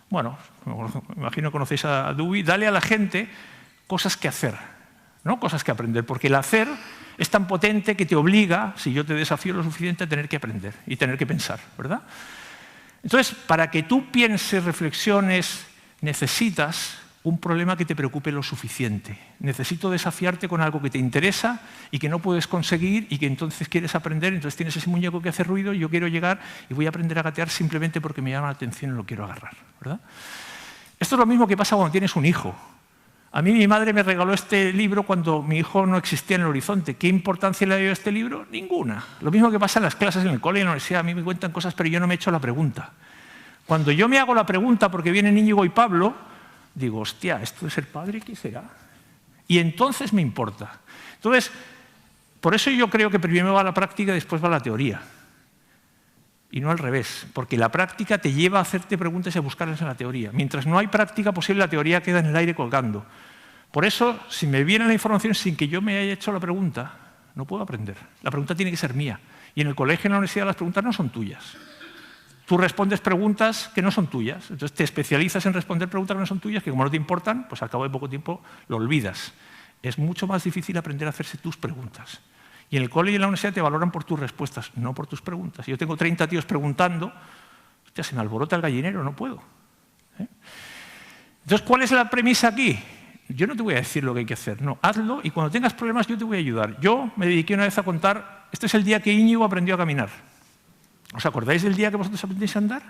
Speaker 2: Bueno, me imagino que conocéis a Dewey. Dale a la gente cosas que hacer, no cosas que aprender, porque el hacer es tan potente que te obliga, si yo te desafío lo suficiente, a tener que aprender y tener que pensar, ¿verdad? Entonces, para que tú pienses, reflexiones, necesitas un problema que te preocupe lo suficiente. Necesito desafiarte con algo que te interesa y que no puedes conseguir y que entonces quieres aprender, entonces tienes ese muñeco que hace ruido y yo quiero llegar y voy a aprender a gatear simplemente porque me llama la atención y lo quiero agarrar, ¿verdad? Esto es lo mismo que pasa cuando tienes un hijo. A mí mi madre me regaló este libro cuando mi hijo no existía en el horizonte. ¿Qué importancia le dio a este libro? Ninguna. Lo mismo que pasa en las clases en el cole y en la universidad. A mí me cuentan cosas, pero yo no me he hecho la pregunta. Cuando yo me hago la pregunta porque vienen Íñigo y Pablo, digo, hostia, ¿esto de ser padre qué será? Y entonces me importa. Entonces, por eso yo creo que primero va la práctica y después va la teoría. Y no al revés, porque la práctica te lleva a hacerte preguntas y a buscarlas en la teoría. Mientras no hay práctica posible, la teoría queda en el aire colgando. Por eso, si me viene la información sin que yo me haya hecho la pregunta, no puedo aprender. La pregunta tiene que ser mía. Y en el colegio, en la universidad, las preguntas no son tuyas. Tú respondes preguntas que no son tuyas. Entonces te especializas en responder preguntas que no son tuyas, que como no te importan, pues al cabo de poco tiempo lo olvidas. Es mucho más difícil aprender a hacerse tus preguntas. Y en el cole y en la universidad te valoran por tus respuestas, no por tus preguntas. Si yo tengo 30 tíos preguntando, hostia, se me alborota el gallinero, no puedo. Entonces, ¿cuál es la premisa aquí? Yo no te voy a decir lo que hay que hacer, no, hazlo y cuando tengas problemas yo te voy a ayudar. Yo me dediqué una vez a contar, este es el día que Íñigo aprendió a caminar. ¿Os acordáis del día que vosotros aprendéis a andar?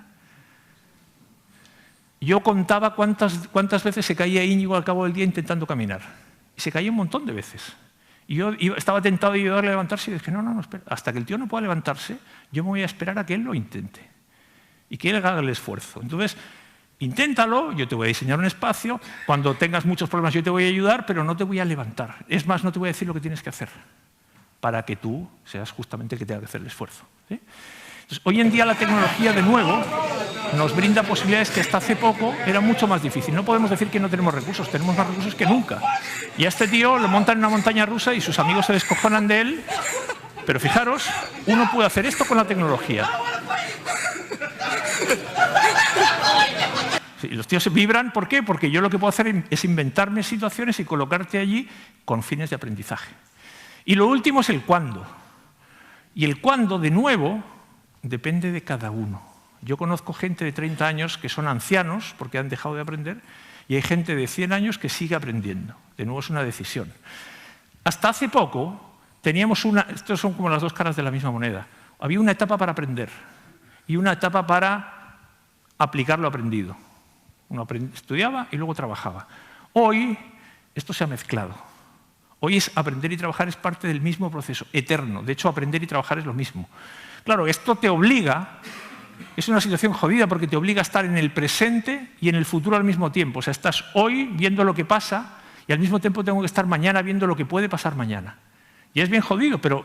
Speaker 2: Yo contaba cuántas veces se caía Íñigo al cabo del día intentando caminar. Y se caía un montón de veces. Y yo estaba tentado de ayudarle a levantarse y dije, no, espera. Hasta que el tío no pueda levantarse, yo me voy a esperar a que él lo intente y que él haga el esfuerzo. Entonces, inténtalo, yo te voy a diseñar un espacio, cuando tengas muchos problemas yo te voy a ayudar, pero no te voy a levantar. Es más, no te voy a decir lo que tienes que hacer para que tú seas justamente el que tenga que hacer el esfuerzo. ¿Sí? Entonces, hoy en día la tecnología, de nuevo, nos brinda posibilidades que hasta hace poco era mucho más difícil. No podemos decir que no tenemos recursos, tenemos más recursos que nunca. Y a este tío lo montan en una montaña rusa y sus amigos se descojonan de él. Pero fijaros, uno puede hacer esto con la tecnología. Sí, los tíos se vibran, ¿por qué? Porque yo lo que puedo hacer es inventarme situaciones y colocarte allí con fines de aprendizaje. Y lo último es el cuándo. Y el cuándo, de nuevo, depende de cada uno. Yo conozco gente de 30 años que son ancianos porque han dejado de aprender y hay gente de 100 años que sigue aprendiendo. De nuevo es una decisión. Hasta hace poco teníamos estos son como las dos caras de la misma moneda. Había una etapa para aprender y una etapa para aplicar lo aprendido. Uno estudiaba y luego trabajaba. Hoy esto se ha mezclado. Hoy aprender y trabajar es parte del mismo proceso, eterno. De hecho, aprender y trabajar es lo mismo. Claro, esto te obliga, es una situación jodida porque te obliga a estar en el presente y en el futuro al mismo tiempo. O sea, estás hoy viendo lo que pasa y al mismo tiempo tengo que estar mañana viendo lo que puede pasar mañana. Y es bien jodido, pero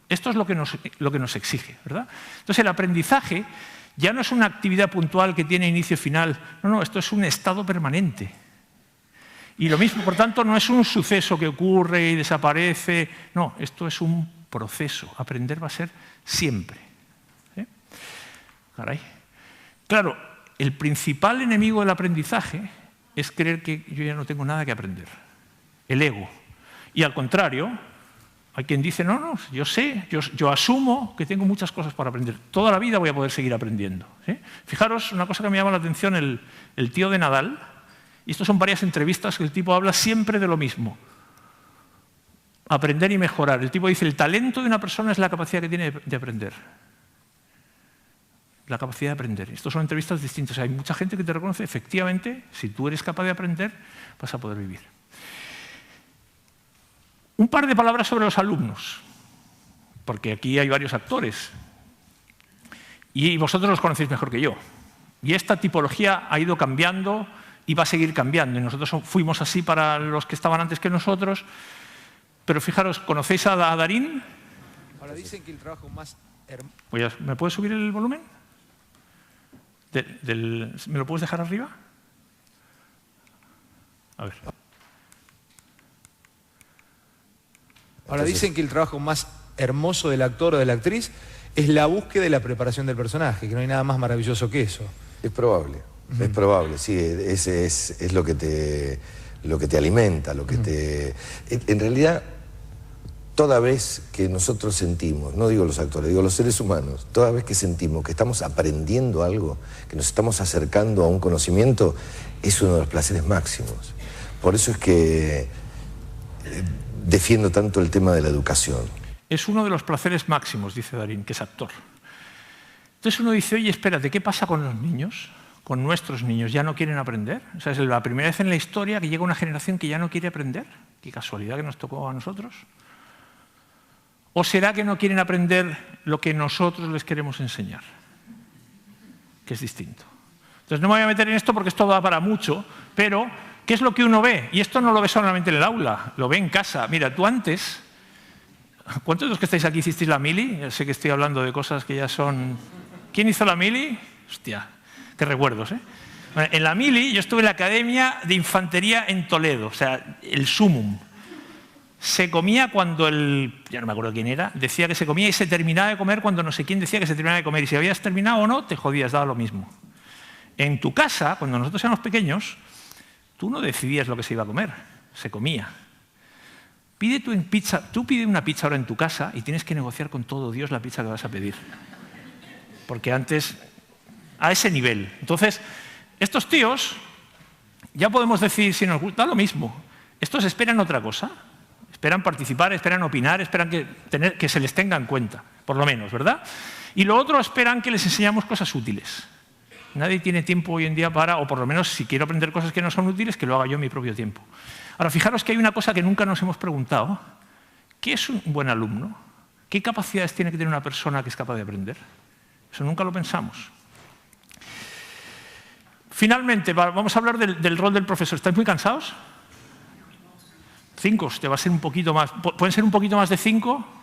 Speaker 2: esto es lo que nos exige, ¿verdad? Entonces, el aprendizaje ya no es una actividad puntual que tiene inicio y final. No, esto es un estado permanente. Y lo mismo, por tanto, no es un suceso que ocurre y desaparece. No, esto es un proceso. Aprender va a ser siempre. ¿Sí? Caray. Claro, el principal enemigo del aprendizaje es creer que yo ya no tengo nada que aprender. El ego. Y al contrario, hay quien dice, no, yo sé, yo asumo que tengo muchas cosas para aprender. Toda la vida voy a poder seguir aprendiendo. ¿Sí? Fijaros, una cosa que me llama la atención, el tío de Nadal. Y estas son varias entrevistas que el tipo habla siempre de lo mismo. Aprender y mejorar. El tipo dice, el talento de una persona es la capacidad que tiene de aprender. La capacidad de aprender. Estas son entrevistas distintas. Hay mucha gente que te reconoce, efectivamente, si tú eres capaz de aprender, vas a poder vivir. Un par de palabras sobre los alumnos, porque aquí hay varios actores. Y vosotros los conocéis mejor que yo. Y esta tipología ha ido cambiando y va a seguir cambiando. Y nosotros fuimos así para los que estaban antes que nosotros. Pero fijaros, ¿conocéis a Darín?
Speaker 4: Ahora dicen que el trabajo más hermoso...
Speaker 2: ¿Me puedes subir el volumen? ¿Me lo puedes dejar arriba? A ver.
Speaker 4: Ahora dicen que el trabajo más hermoso del actor o de la actriz es la búsqueda y la preparación del personaje, que no hay nada más maravilloso que eso.
Speaker 5: Es probable. Es probable, sí, es lo que te alimenta, lo que te... En realidad, toda vez que nosotros sentimos, no digo los actores, digo los seres humanos, toda vez que sentimos que estamos aprendiendo algo, que nos estamos acercando a un conocimiento, es uno de los placeres máximos. Por eso es que defiendo tanto el tema de la educación. Es
Speaker 2: uno de los placeres máximos, dice Darín, que es actor. Entonces uno dice, oye, espérate, ¿qué pasa con los niños? Con nuestros niños, ¿ya no quieren aprender? O sea, es la primera vez en la historia que llega una generación que ya no quiere aprender. Qué casualidad que nos tocó a nosotros. ¿O será que no quieren aprender lo que nosotros les queremos enseñar? Que es distinto. Entonces no me voy a meter en esto porque esto da para mucho, pero ¿qué es lo que uno ve? Y esto no lo ve solamente en el aula, lo ve en casa. Mira, tú antes, ¿cuántos de los que estáis aquí hicisteis la mili? Ya sé que estoy hablando de cosas que ya son... ¿Quién hizo la mili? Hostia. Qué recuerdos, ¿eh? Bueno, en la mili yo estuve en la Academia de Infantería en Toledo, o sea, el sumum. Se comía cuando ya no me acuerdo quién era, decía que se comía y se terminaba de comer cuando no sé quién decía que se terminaba de comer. Y si habías terminado o no, te jodías, daba lo mismo. En tu casa, cuando nosotros éramos pequeños, tú no decidías lo que se iba a comer, se comía. Tú pide una pizza ahora en tu casa y tienes que negociar con todo Dios la pizza que vas a pedir. Porque antes... a ese nivel. Entonces, estos tíos, ya podemos decir, si nos gusta, lo mismo. Estos esperan otra cosa. Esperan participar, esperan opinar, esperan que se les tenga en cuenta, por lo menos, ¿verdad? Y lo otro, esperan que les enseñamos cosas útiles. Nadie tiene tiempo hoy en día para, o por lo menos si quiero aprender cosas que no son útiles, que lo haga yo en mi propio tiempo. Ahora, fijaros que hay una cosa que nunca nos hemos preguntado, ¿Qué es un buen alumno? ¿Qué capacidades tiene que tener una persona que es capaz de aprender? Eso nunca lo pensamos. Finalmente, vamos a hablar del rol del profesor. ¿Estáis muy cansados? 5, te va a ser un poquito más. ¿Pueden ser un poquito más de 5?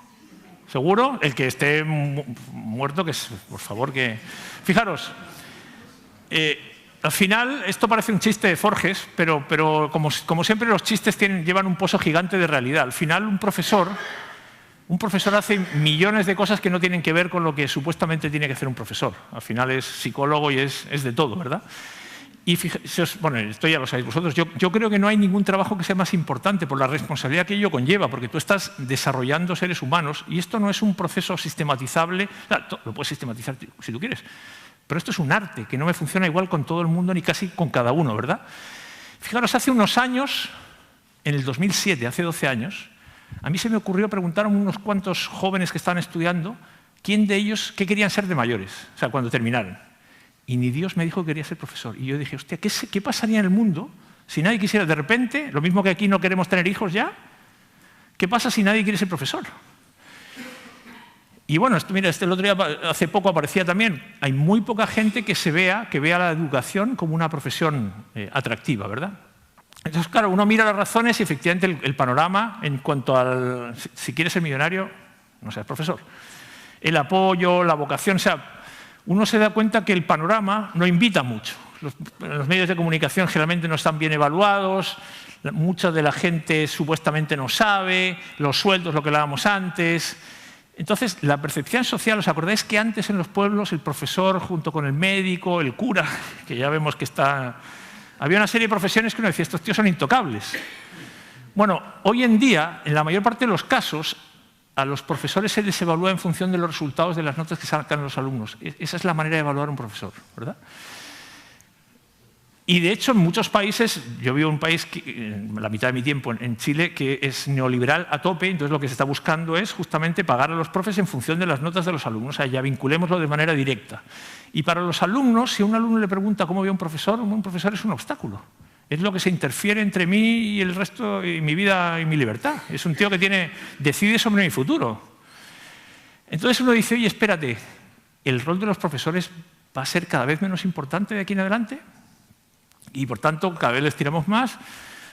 Speaker 2: ¿Seguro? El que esté muerto, que por favor, que... Fijaros, al final, esto parece un chiste de Forges, pero como siempre los chistes llevan un pozo gigante de realidad. Al final, un profesor hace millones de cosas que no tienen que ver con lo que supuestamente tiene que hacer un profesor. Al final es psicólogo y es de todo, ¿verdad? Y bueno, esto ya lo sabéis vosotros, yo creo que no hay ningún trabajo que sea más importante por la responsabilidad que ello conlleva, porque tú estás desarrollando seres humanos y esto no es un proceso sistematizable, claro, lo puedes sistematizar si tú quieres, pero esto es un arte que no me funciona igual con todo el mundo ni casi con cada uno, ¿verdad? Fijaros, hace unos años, en el 2007, hace 12 años, a mí se me ocurrió preguntar a unos cuantos jóvenes que estaban estudiando quién de ellos, qué querían ser de mayores, o sea, cuando terminaran. Y ni Dios me dijo que quería ser profesor. Y yo dije, hostia, ¿qué pasaría en el mundo si nadie quisiera de repente, lo mismo que aquí no queremos tener hijos ya? ¿Qué pasa si nadie quiere ser profesor? Y bueno, mira, el otro día, hace poco aparecía también, hay muy poca gente que vea la educación como una profesión atractiva, ¿verdad? Entonces, claro, uno mira las razones y efectivamente el panorama en cuanto al, si quieres ser millonario, no seas profesor. El apoyo, la vocación, o sea, uno se da cuenta que el panorama no invita mucho. Los medios de comunicación generalmente no están bien evaluados, mucha de la gente supuestamente no sabe, los sueldos, lo que hablábamos antes. Entonces, la percepción social, ¿os acordáis que antes en los pueblos el profesor junto con el médico, el cura, que ya vemos que está... Había una serie de profesiones que uno decía, estos tíos son intocables. Bueno, hoy en día, en la mayor parte de los casos, a los profesores se les evalúa en función de los resultados de las notas que sacan los alumnos. Esa es la manera de evaluar a un profesor, ¿verdad? Y de hecho, en muchos países, yo vivo en un país, la mitad de mi tiempo en Chile, que es neoliberal a tope, entonces lo que se está buscando es justamente pagar a los profes en función de las notas de los alumnos, o sea, ya vinculémoslo de manera directa. Y para los alumnos, si a un alumno le pregunta cómo ve a un profesor es un obstáculo. Es lo que se interfiere entre mí y el resto, y mi vida y mi libertad. Es un tío que decide sobre mi futuro. Entonces uno dice, oye, espérate, ¿el rol de los profesores va a ser cada vez menos importante de aquí en adelante? Y por tanto, cada vez les tiramos más.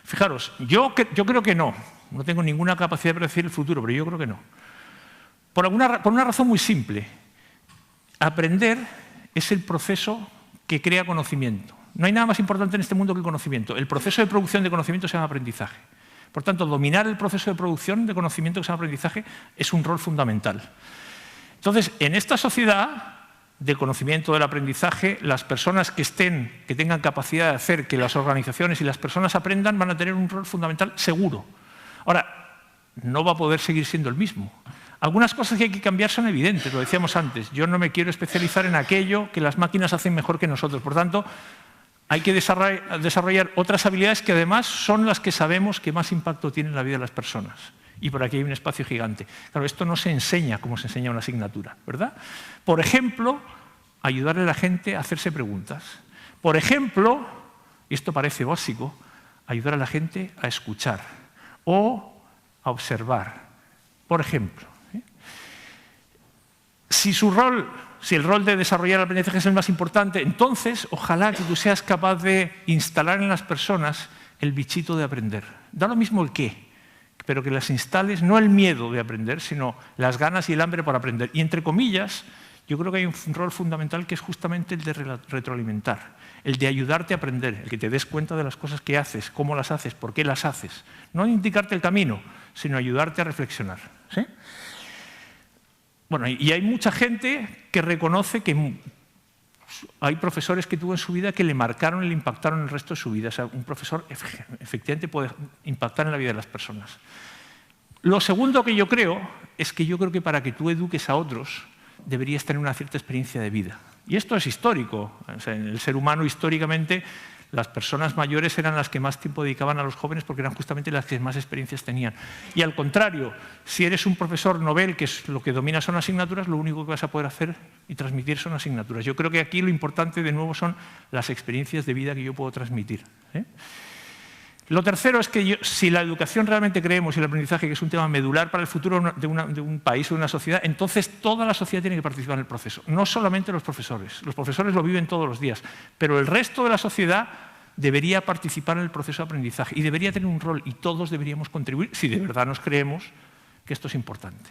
Speaker 2: Fijaros, yo creo que no. No tengo ninguna capacidad de predecir el futuro, pero yo creo que no. Por una razón muy simple. Aprender es el proceso que crea conocimiento. No hay nada más importante en este mundo que el conocimiento. El proceso de producción de conocimiento se llama aprendizaje. Por tanto, dominar el proceso de producción de conocimiento que se llama aprendizaje es un rol fundamental. Entonces, en esta sociedad de conocimiento del aprendizaje, las personas que tengan capacidad de hacer que las organizaciones y las personas aprendan van a tener un rol fundamental seguro. Ahora, no va a poder seguir siendo el mismo. Algunas cosas que hay que cambiar son evidentes, lo decíamos antes. Yo no me quiero especializar en aquello que las máquinas hacen mejor que nosotros. Por tanto, hay que desarrollar otras habilidades que además son las que sabemos que más impacto tienen en la vida de las personas. Y por aquí hay un espacio gigante. Claro, esto no se enseña como se enseña una asignatura, ¿verdad? Por ejemplo, ayudarle a la gente a hacerse preguntas. Por ejemplo, y esto parece básico, ayudar a la gente a escuchar o a observar. Por ejemplo, si el rol de desarrollar el aprendizaje es el más importante, entonces ojalá que tú seas capaz de instalar en las personas el bichito de aprender. Da lo mismo el qué, pero que las instales no el miedo de aprender, sino las ganas y el hambre por aprender. Y entre comillas, yo creo que hay un rol fundamental que es justamente el de retroalimentar, el de ayudarte a aprender, el que te des cuenta de las cosas que haces, cómo las haces, por qué las haces. No indicarte el camino, sino ayudarte a reflexionar. ¿Sí? Bueno, y hay mucha gente que reconoce que hay profesores que tuvo en su vida que le marcaron y le impactaron el resto de su vida. O sea, un profesor efectivamente puede impactar en la vida de las personas. Lo segundo que yo creo es que para que tú eduques a otros deberías tener una cierta experiencia de vida. Y esto es histórico. O sea, en el ser humano históricamente las personas mayores eran las que más tiempo dedicaban a los jóvenes porque eran justamente las que más experiencias tenían. Y al contrario, si eres un profesor novel, que es lo que domina son asignaturas, lo único que vas a poder hacer y transmitir son asignaturas. Yo creo que aquí lo importante de nuevo son las experiencias de vida que yo puedo transmitir. Lo tercero es que si la educación realmente creemos y el aprendizaje que es un tema medular para el futuro de un país o de una sociedad, entonces toda la sociedad tiene que participar en el proceso, no solamente los profesores. Los profesores lo viven todos los días, pero el resto de la sociedad debería participar en el proceso de aprendizaje y debería tener un rol y todos deberíamos contribuir si de verdad nos creemos que esto es importante.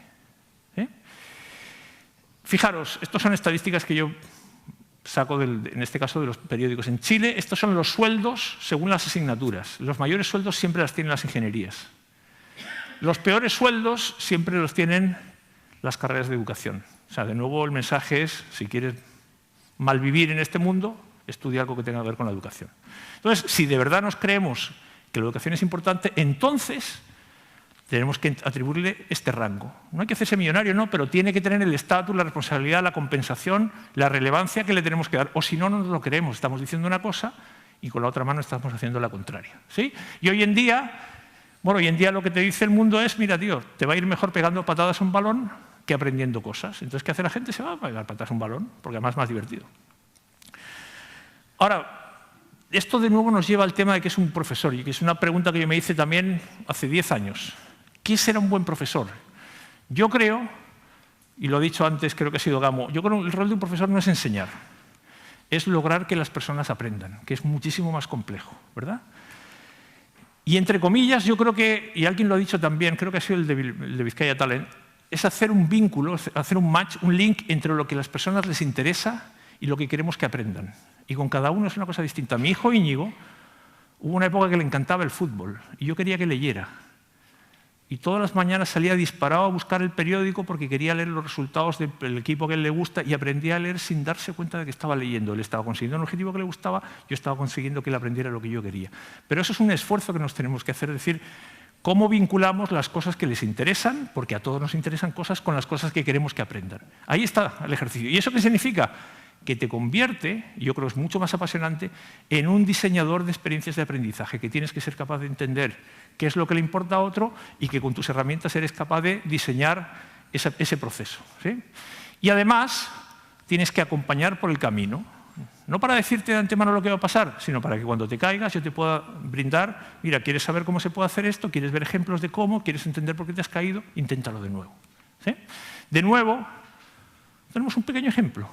Speaker 2: Fijaros, estas son estadísticas que yo saco, en este caso, de los periódicos. En Chile, estos son los sueldos según las asignaturas. Los mayores sueldos siempre las tienen las ingenierías. Los peores sueldos siempre los tienen las carreras de educación. O sea, de nuevo, el mensaje es, si quieres malvivir en este mundo, estudia algo que tenga que ver con la educación. Entonces, si de verdad nos creemos que la educación es importante, entonces tenemos que atribuirle este rango. No hay que hacerse millonario, no, pero tiene que tener el estatus, la responsabilidad, la compensación, la relevancia que le tenemos que dar. O si no, no nos lo creemos. Estamos diciendo una cosa y con la otra mano estamos haciendo la contraria. ¿Sí? Y hoy en día lo que te dice el mundo es, mira, tío, te va a ir mejor pegando patadas a un balón que aprendiendo cosas. Entonces, ¿qué hace la gente? Se va a pegar patadas a un balón, porque además es más divertido. Ahora, esto de nuevo nos lleva al tema de qué es un profesor, y que es una pregunta que yo me hice también hace 10 años. ¿Qué será un buen profesor? Yo creo, y lo he dicho antes, creo que ha sido Gamo, yo creo que el rol de un profesor no es enseñar, es lograr que las personas aprendan, que es muchísimo más complejo, ¿verdad? Y entre comillas, yo creo que, y alguien lo ha dicho también, creo que ha sido el de Vizcaya Talent, es hacer un vínculo, hacer un match, un link entre lo que a las personas les interesa y lo que queremos que aprendan. Y con cada uno es una cosa distinta. A mi hijo Íñigo hubo una época que le encantaba el fútbol y yo quería que leyera. Y todas las mañanas salía disparado a buscar el periódico porque quería leer los resultados del equipo que a él le gusta y aprendía a leer sin darse cuenta de que estaba leyendo. Él estaba consiguiendo un objetivo que le gustaba, yo estaba consiguiendo que él aprendiera lo que yo quería. Pero eso es un esfuerzo que nos tenemos que hacer, es decir, cómo vinculamos las cosas que les interesan, porque a todos nos interesan cosas, con las cosas que queremos que aprendan. Ahí está el ejercicio. ¿Y eso qué significa? Que te convierte, y yo creo que es mucho más apasionante, en un diseñador de experiencias de aprendizaje, que tienes que ser capaz de entender qué es lo que le importa a otro y que con tus herramientas eres capaz de diseñar ese proceso. ¿Sí? Y además tienes que acompañar por el camino, no para decirte de antemano lo que va a pasar, sino para que cuando te caigas yo te pueda brindar, mira, ¿quieres saber cómo se puede hacer esto? ¿Quieres ver ejemplos de cómo? ¿Quieres entender por qué te has caído? Inténtalo de nuevo. ¿Sí? De nuevo, tenemos un pequeño ejemplo.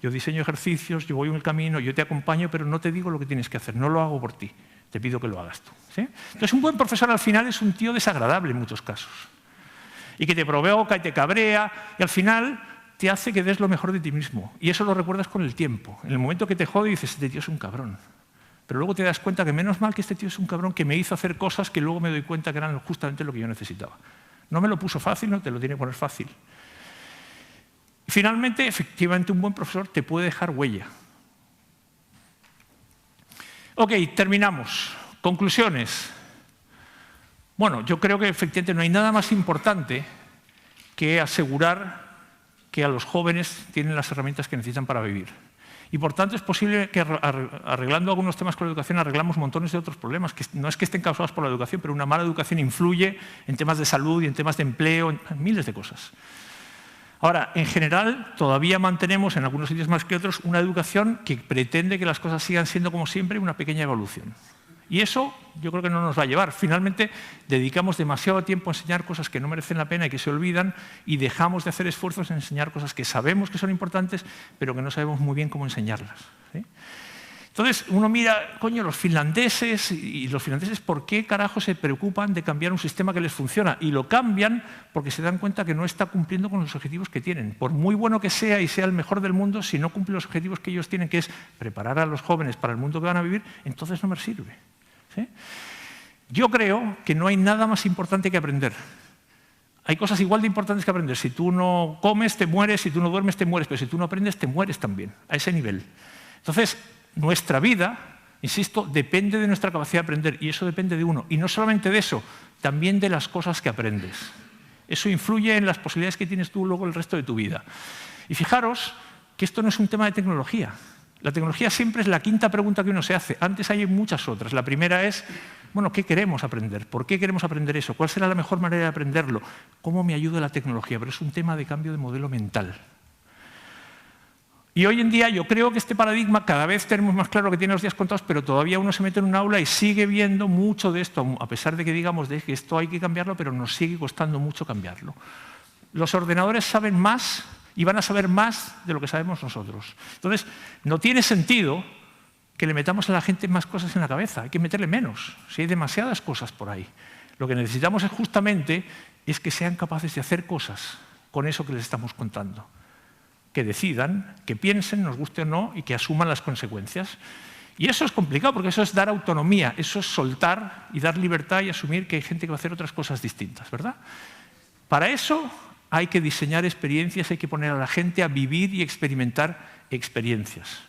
Speaker 2: Yo diseño ejercicios, yo voy en el camino, yo te acompaño, pero no te digo lo que tienes que hacer, no lo hago por ti, te pido que lo hagas tú. ¿Sí? Entonces, un buen profesor al final es un tío desagradable en muchos casos, y que te provoca y te cabrea, y al final te hace que des lo mejor de ti mismo, y eso lo recuerdas con el tiempo. En el momento que te jode dices, este tío es un cabrón, pero luego te das cuenta que menos mal que este tío es un cabrón que me hizo hacer cosas que luego me doy cuenta que eran justamente lo que yo necesitaba. No me lo puso fácil, no te lo tiene que poner fácil. Finalmente, efectivamente, un buen profesor te puede dejar huella. Ok, terminamos. Conclusiones. Bueno, yo creo que efectivamente no hay nada más importante que asegurar que a los jóvenes tienen las herramientas que necesitan para vivir. Y por tanto es posible que arreglando algunos temas con la educación arreglamos montones de otros problemas, que no es que estén causados por la educación, pero una mala educación influye en temas de salud y en temas de empleo, en miles de cosas. Ahora, en general, todavía mantenemos, en algunos sitios más que otros, una educación que pretende que las cosas sigan siendo como siempre una pequeña evolución. Y eso yo creo que no nos va a llevar. Finalmente, dedicamos demasiado tiempo a enseñar cosas que no merecen la pena y que se olvidan y dejamos de hacer esfuerzos en enseñar cosas que sabemos que son importantes, pero que no sabemos muy bien cómo enseñarlas. ¿Sí? Entonces, uno mira, coño, los finlandeses, y los finlandeses, ¿por qué carajo se preocupan de cambiar un sistema que les funciona? Y lo cambian porque se dan cuenta que no está cumpliendo con los objetivos que tienen. Por muy bueno que sea y sea el mejor del mundo, si no cumple los objetivos que ellos tienen, que es preparar a los jóvenes para el mundo que van a vivir, entonces no me sirve. ¿Sí? Yo creo que no hay nada más importante que aprender. Hay cosas igual de importantes que aprender. Si tú no comes, te mueres, si tú no duermes, te mueres, pero si tú no aprendes, te mueres también, a ese nivel. Entonces, nuestra vida, insisto, depende de nuestra capacidad de aprender y eso depende de uno. Y no solamente de eso, también de las cosas que aprendes. Eso influye en las posibilidades que tienes tú luego el resto de tu vida. Y fijaros que esto no es un tema de tecnología. La tecnología siempre es la quinta pregunta que uno se hace. Antes hay muchas otras. La primera es, bueno, ¿qué queremos aprender? ¿Por qué queremos aprender eso? ¿Cuál será la mejor manera de aprenderlo? ¿Cómo me ayuda la tecnología? Pero es un tema de cambio de modelo mental. Y hoy en día yo creo que este paradigma cada vez tenemos más claro que tiene los días contados, pero todavía uno se mete en un aula y sigue viendo mucho de esto, a pesar de que digamos que esto hay que cambiarlo, pero nos sigue costando mucho cambiarlo. Los ordenadores saben más y van a saber más de lo que sabemos nosotros. Entonces, no tiene sentido que le metamos a la gente más cosas en la cabeza, hay que meterle menos, si hay demasiadas cosas por ahí. Lo que necesitamos es justamente que sean capaces de hacer cosas con eso que les estamos contando. Que decidan, que piensen, nos guste o no, y que asuman las consecuencias. Y eso es complicado, porque eso es dar autonomía, eso es soltar y dar libertad y asumir que hay gente que va a hacer otras cosas distintas, ¿verdad? Para eso hay que diseñar experiencias, hay que poner a la gente a vivir y experimentar experiencias.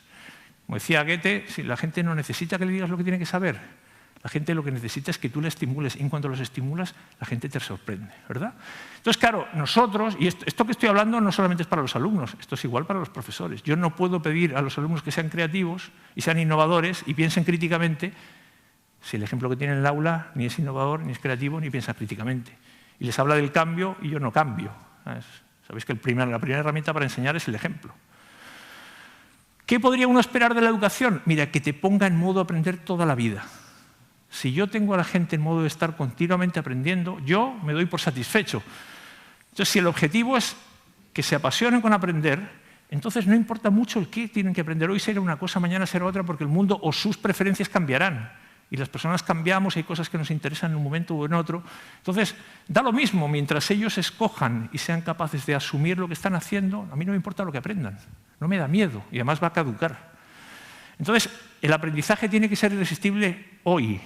Speaker 2: Como decía Goethe, la gente no necesita que le digas lo que tiene que saber. La gente lo que necesita es que tú le estimules, y en cuanto los estimulas, la gente te sorprende, ¿verdad? Entonces, claro, nosotros, y esto que estoy hablando no solamente es para los alumnos, esto es igual para los profesores. Yo no puedo pedir a los alumnos que sean creativos y sean innovadores y piensen críticamente si el ejemplo que tiene en el aula ni es innovador, ni es creativo, ni piensa críticamente. Y les habla del cambio y yo no cambio. Sabéis que la primera herramienta para enseñar es el ejemplo. ¿Qué podría uno esperar de la educación? Mira, que te ponga en modo aprender toda la vida. Si yo tengo a la gente en modo de estar continuamente aprendiendo, yo me doy por satisfecho. Entonces, si el objetivo es que se apasionen con aprender, entonces no importa mucho el qué tienen que aprender. Hoy será una cosa, mañana será otra, porque el mundo o sus preferencias cambiarán. Y las personas cambiamos, hay cosas que nos interesan en un momento o en otro. Entonces, da lo mismo, mientras ellos escojan y sean capaces de asumir lo que están haciendo, a mí no me importa lo que aprendan. No me da miedo y además va a caducar. Entonces, el aprendizaje tiene que ser irresistible hoy.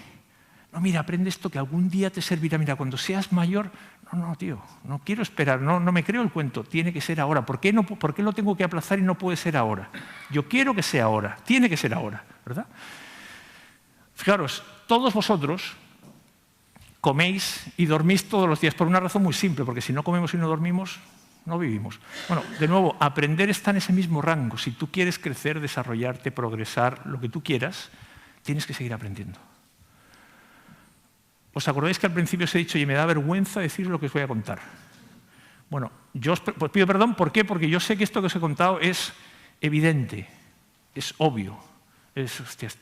Speaker 2: No, mira, aprende esto que algún día te servirá. Mira, cuando seas mayor, no, tío, no quiero esperar, no me creo el cuento, tiene que ser ahora. ¿Por qué lo tengo que aplazar y no puede ser ahora? Yo quiero que sea ahora, tiene que ser ahora, ¿verdad? Fijaros, todos vosotros coméis y dormís todos los días por una razón muy simple, porque si no comemos y no dormimos, no vivimos. Bueno, de nuevo, aprender está en ese mismo rango. Si tú quieres crecer, desarrollarte, progresar, lo que tú quieras, tienes que seguir aprendiendo. ¿Os acordáis que al principio os he dicho, y me da vergüenza decir lo que os voy a contar? Bueno, yo os pido perdón, ¿por qué? Porque yo sé que esto que os he contado es evidente, es obvio, hostias,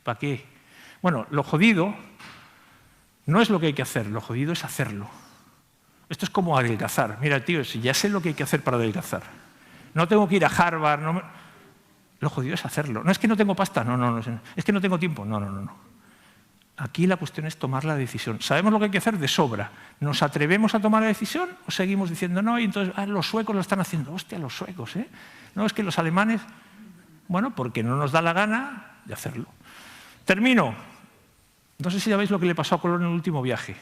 Speaker 2: ¿para qué? Bueno, lo jodido no es lo que hay que hacer, lo jodido es hacerlo. Esto es como adelgazar. Mira, tío, si ya sé lo que hay que hacer para adelgazar. No tengo que ir a Harvard, lo jodido es hacerlo. No es que no tengo pasta, no, es que no tengo tiempo, no. Aquí la cuestión es tomar la decisión. ¿Sabemos lo que hay que hacer? De sobra. ¿Nos atrevemos a tomar la decisión o seguimos diciendo no? Y entonces, los suecos lo están haciendo. Hostia, los suecos, ¿eh? No, es que los alemanes... Bueno, porque no nos da la gana de hacerlo. Termino. No sé si sabéis lo que le pasó a Colón en el último viaje.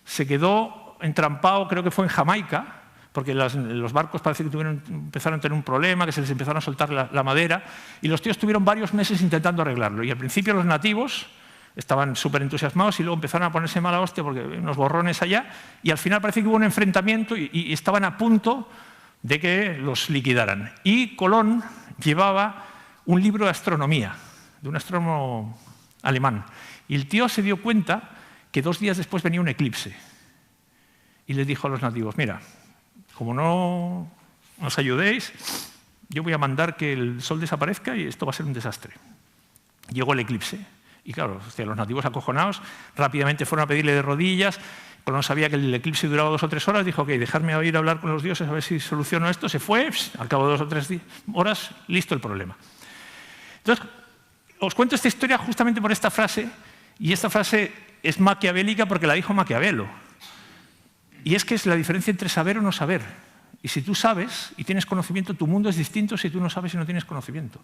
Speaker 2: Se quedó entrampado, creo que fue en Jamaica, porque los barcos parece que empezaron a tener un problema, que se les empezaron a soltar la madera, y los tíos estuvieron varios meses intentando arreglarlo. Y al principio los nativos estaban súper entusiasmados y luego empezaron a ponerse mala hostia porque hay unos borrones allá, y al final parece que hubo un enfrentamiento y estaban a punto de que los liquidaran. Y Colón llevaba un libro de astronomía, de un astrónomo alemán. Y el tío se dio cuenta que 2 días después venía un eclipse. Y les dijo a los nativos, mira, como no nos ayudéis, yo voy a mandar que el sol desaparezca y esto va a ser un desastre. Llegó el eclipse. Y claro, los nativos acojonados rápidamente fueron a pedirle de rodillas. Colón sabía que el eclipse duraba 2 o 3 horas, dijo, ok, dejadme ir a hablar con los dioses a ver si soluciono esto. Se fue, al cabo de 2 o 3 horas, listo el problema. Entonces, os cuento esta historia justamente por esta frase, y esta frase es maquiavélica porque la dijo Maquiavelo. Y es que es la diferencia entre saber o no saber. Y si tú sabes y tienes conocimiento, tu mundo es distinto si tú no sabes y no tienes conocimiento.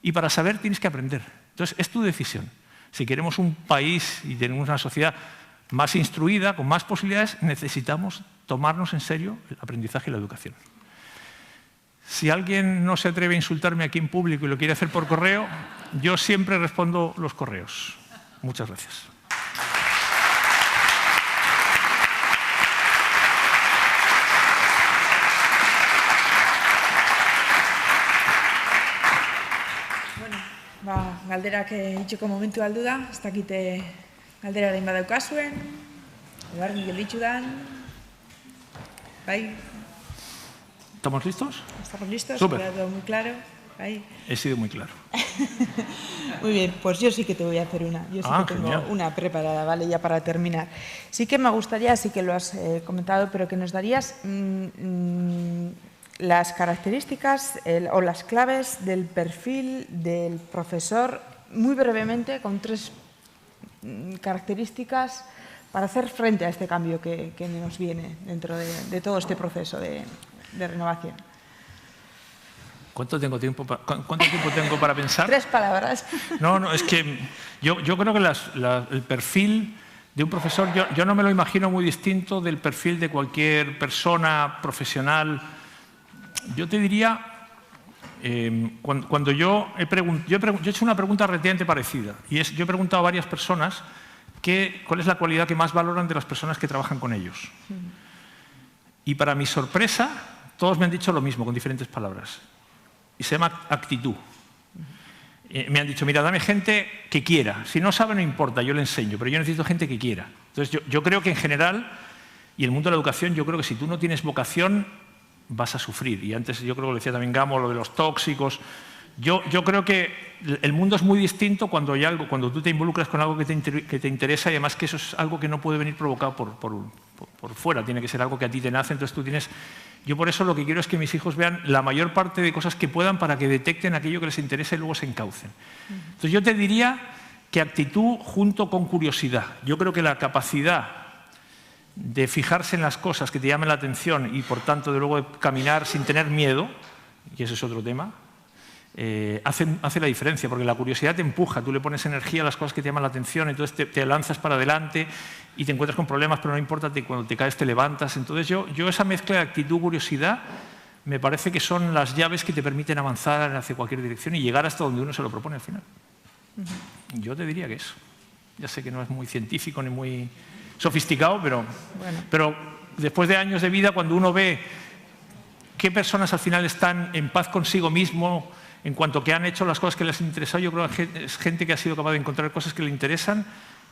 Speaker 2: Y para saber tienes que aprender. Entonces, es tu decisión. Si queremos un país y tenemos una sociedad más instruida, con más posibilidades, necesitamos tomarnos en serio el aprendizaje y la educación. Si alguien no se atreve a insultarme aquí en público y lo quiere hacer por correo, yo siempre respondo los correos. Muchas gracias.
Speaker 1: Galderak itxeko momentu aldu da, ez dakite galderaren badaukazuen, edo argi gelditzu dan, bai?
Speaker 2: ¿Estamos listos?
Speaker 1: ¿Estamos listos?
Speaker 2: Súper.
Speaker 1: ¿Queda todo muy claro? Ahí.
Speaker 2: He sido muy claro.
Speaker 1: Muy bien, pues yo sí que te voy a hacer una. Yo sí que tengo
Speaker 2: genial.
Speaker 1: una preparada, ¿vale? Ya para terminar. Sí que me gustaría, sí que lo has comentado, pero que nos darías las características o las claves del perfil del profesor, muy brevemente, con 3 características para hacer frente a este cambio que nos viene dentro de todo este proceso de renovación.
Speaker 2: ¿Cuánto tiempo tengo para pensar?
Speaker 1: 3 palabras.
Speaker 2: No, es que yo creo que el perfil de un profesor, yo no me lo imagino muy distinto del perfil de cualquier persona profesional. Yo te diría, cuando yo he hecho una pregunta relativamente parecida, y yo he preguntado a varias personas cuál es la cualidad que más valoran de las personas que trabajan con ellos. Y para mi sorpresa, todos me han dicho lo mismo, con diferentes palabras. Y se llama actitud. Me han dicho, mira, dame gente que quiera. Si no sabe, no importa, yo le enseño, pero yo necesito gente que quiera. Entonces, yo creo que en general, y el mundo de la educación, yo creo que si tú no tienes vocación, vas a sufrir. Y antes yo creo que lo decía también Gamo, lo de los tóxicos. Yo creo que el mundo es muy distinto cuando tú te involucras con algo que te interesa, y además que eso es algo que no puede venir provocado por fuera, tiene que ser algo que a ti te nace. Entonces yo por eso lo que quiero es que mis hijos vean la mayor parte de cosas que puedan para que detecten aquello que les interesa y luego se encaucen. Entonces yo te diría que actitud junto con curiosidad. Yo creo que la capacidad de fijarse en las cosas que te llamen la atención y por tanto de luego caminar sin tener miedo, y ese es otro tema, hace la diferencia, porque la curiosidad te empuja, tú le pones energía a las cosas que te llaman la atención, entonces te lanzas para adelante y te encuentras con problemas, pero no importa, cuando te caes te levantas. Entonces yo esa mezcla de actitud y curiosidad me parece que son las llaves que te permiten avanzar hacia cualquier dirección y llegar hasta donde uno se lo propone al final. Yo te diría que eso. Ya sé que no es muy científico ni muy sofisticado, pero después de años de vida, cuando uno ve qué personas al final están en paz consigo mismo, en cuanto que han hecho las cosas que les han interesado, yo creo que es gente que ha sido capaz de encontrar cosas que le interesan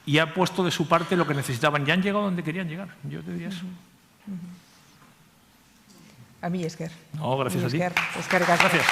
Speaker 2: y ha puesto de su parte lo que necesitaban y han llegado donde querían llegar. Yo te diría eso.
Speaker 1: A mí, Esker.
Speaker 2: No, gracias a ti.
Speaker 1: Esker, gracias.
Speaker 2: Gracias.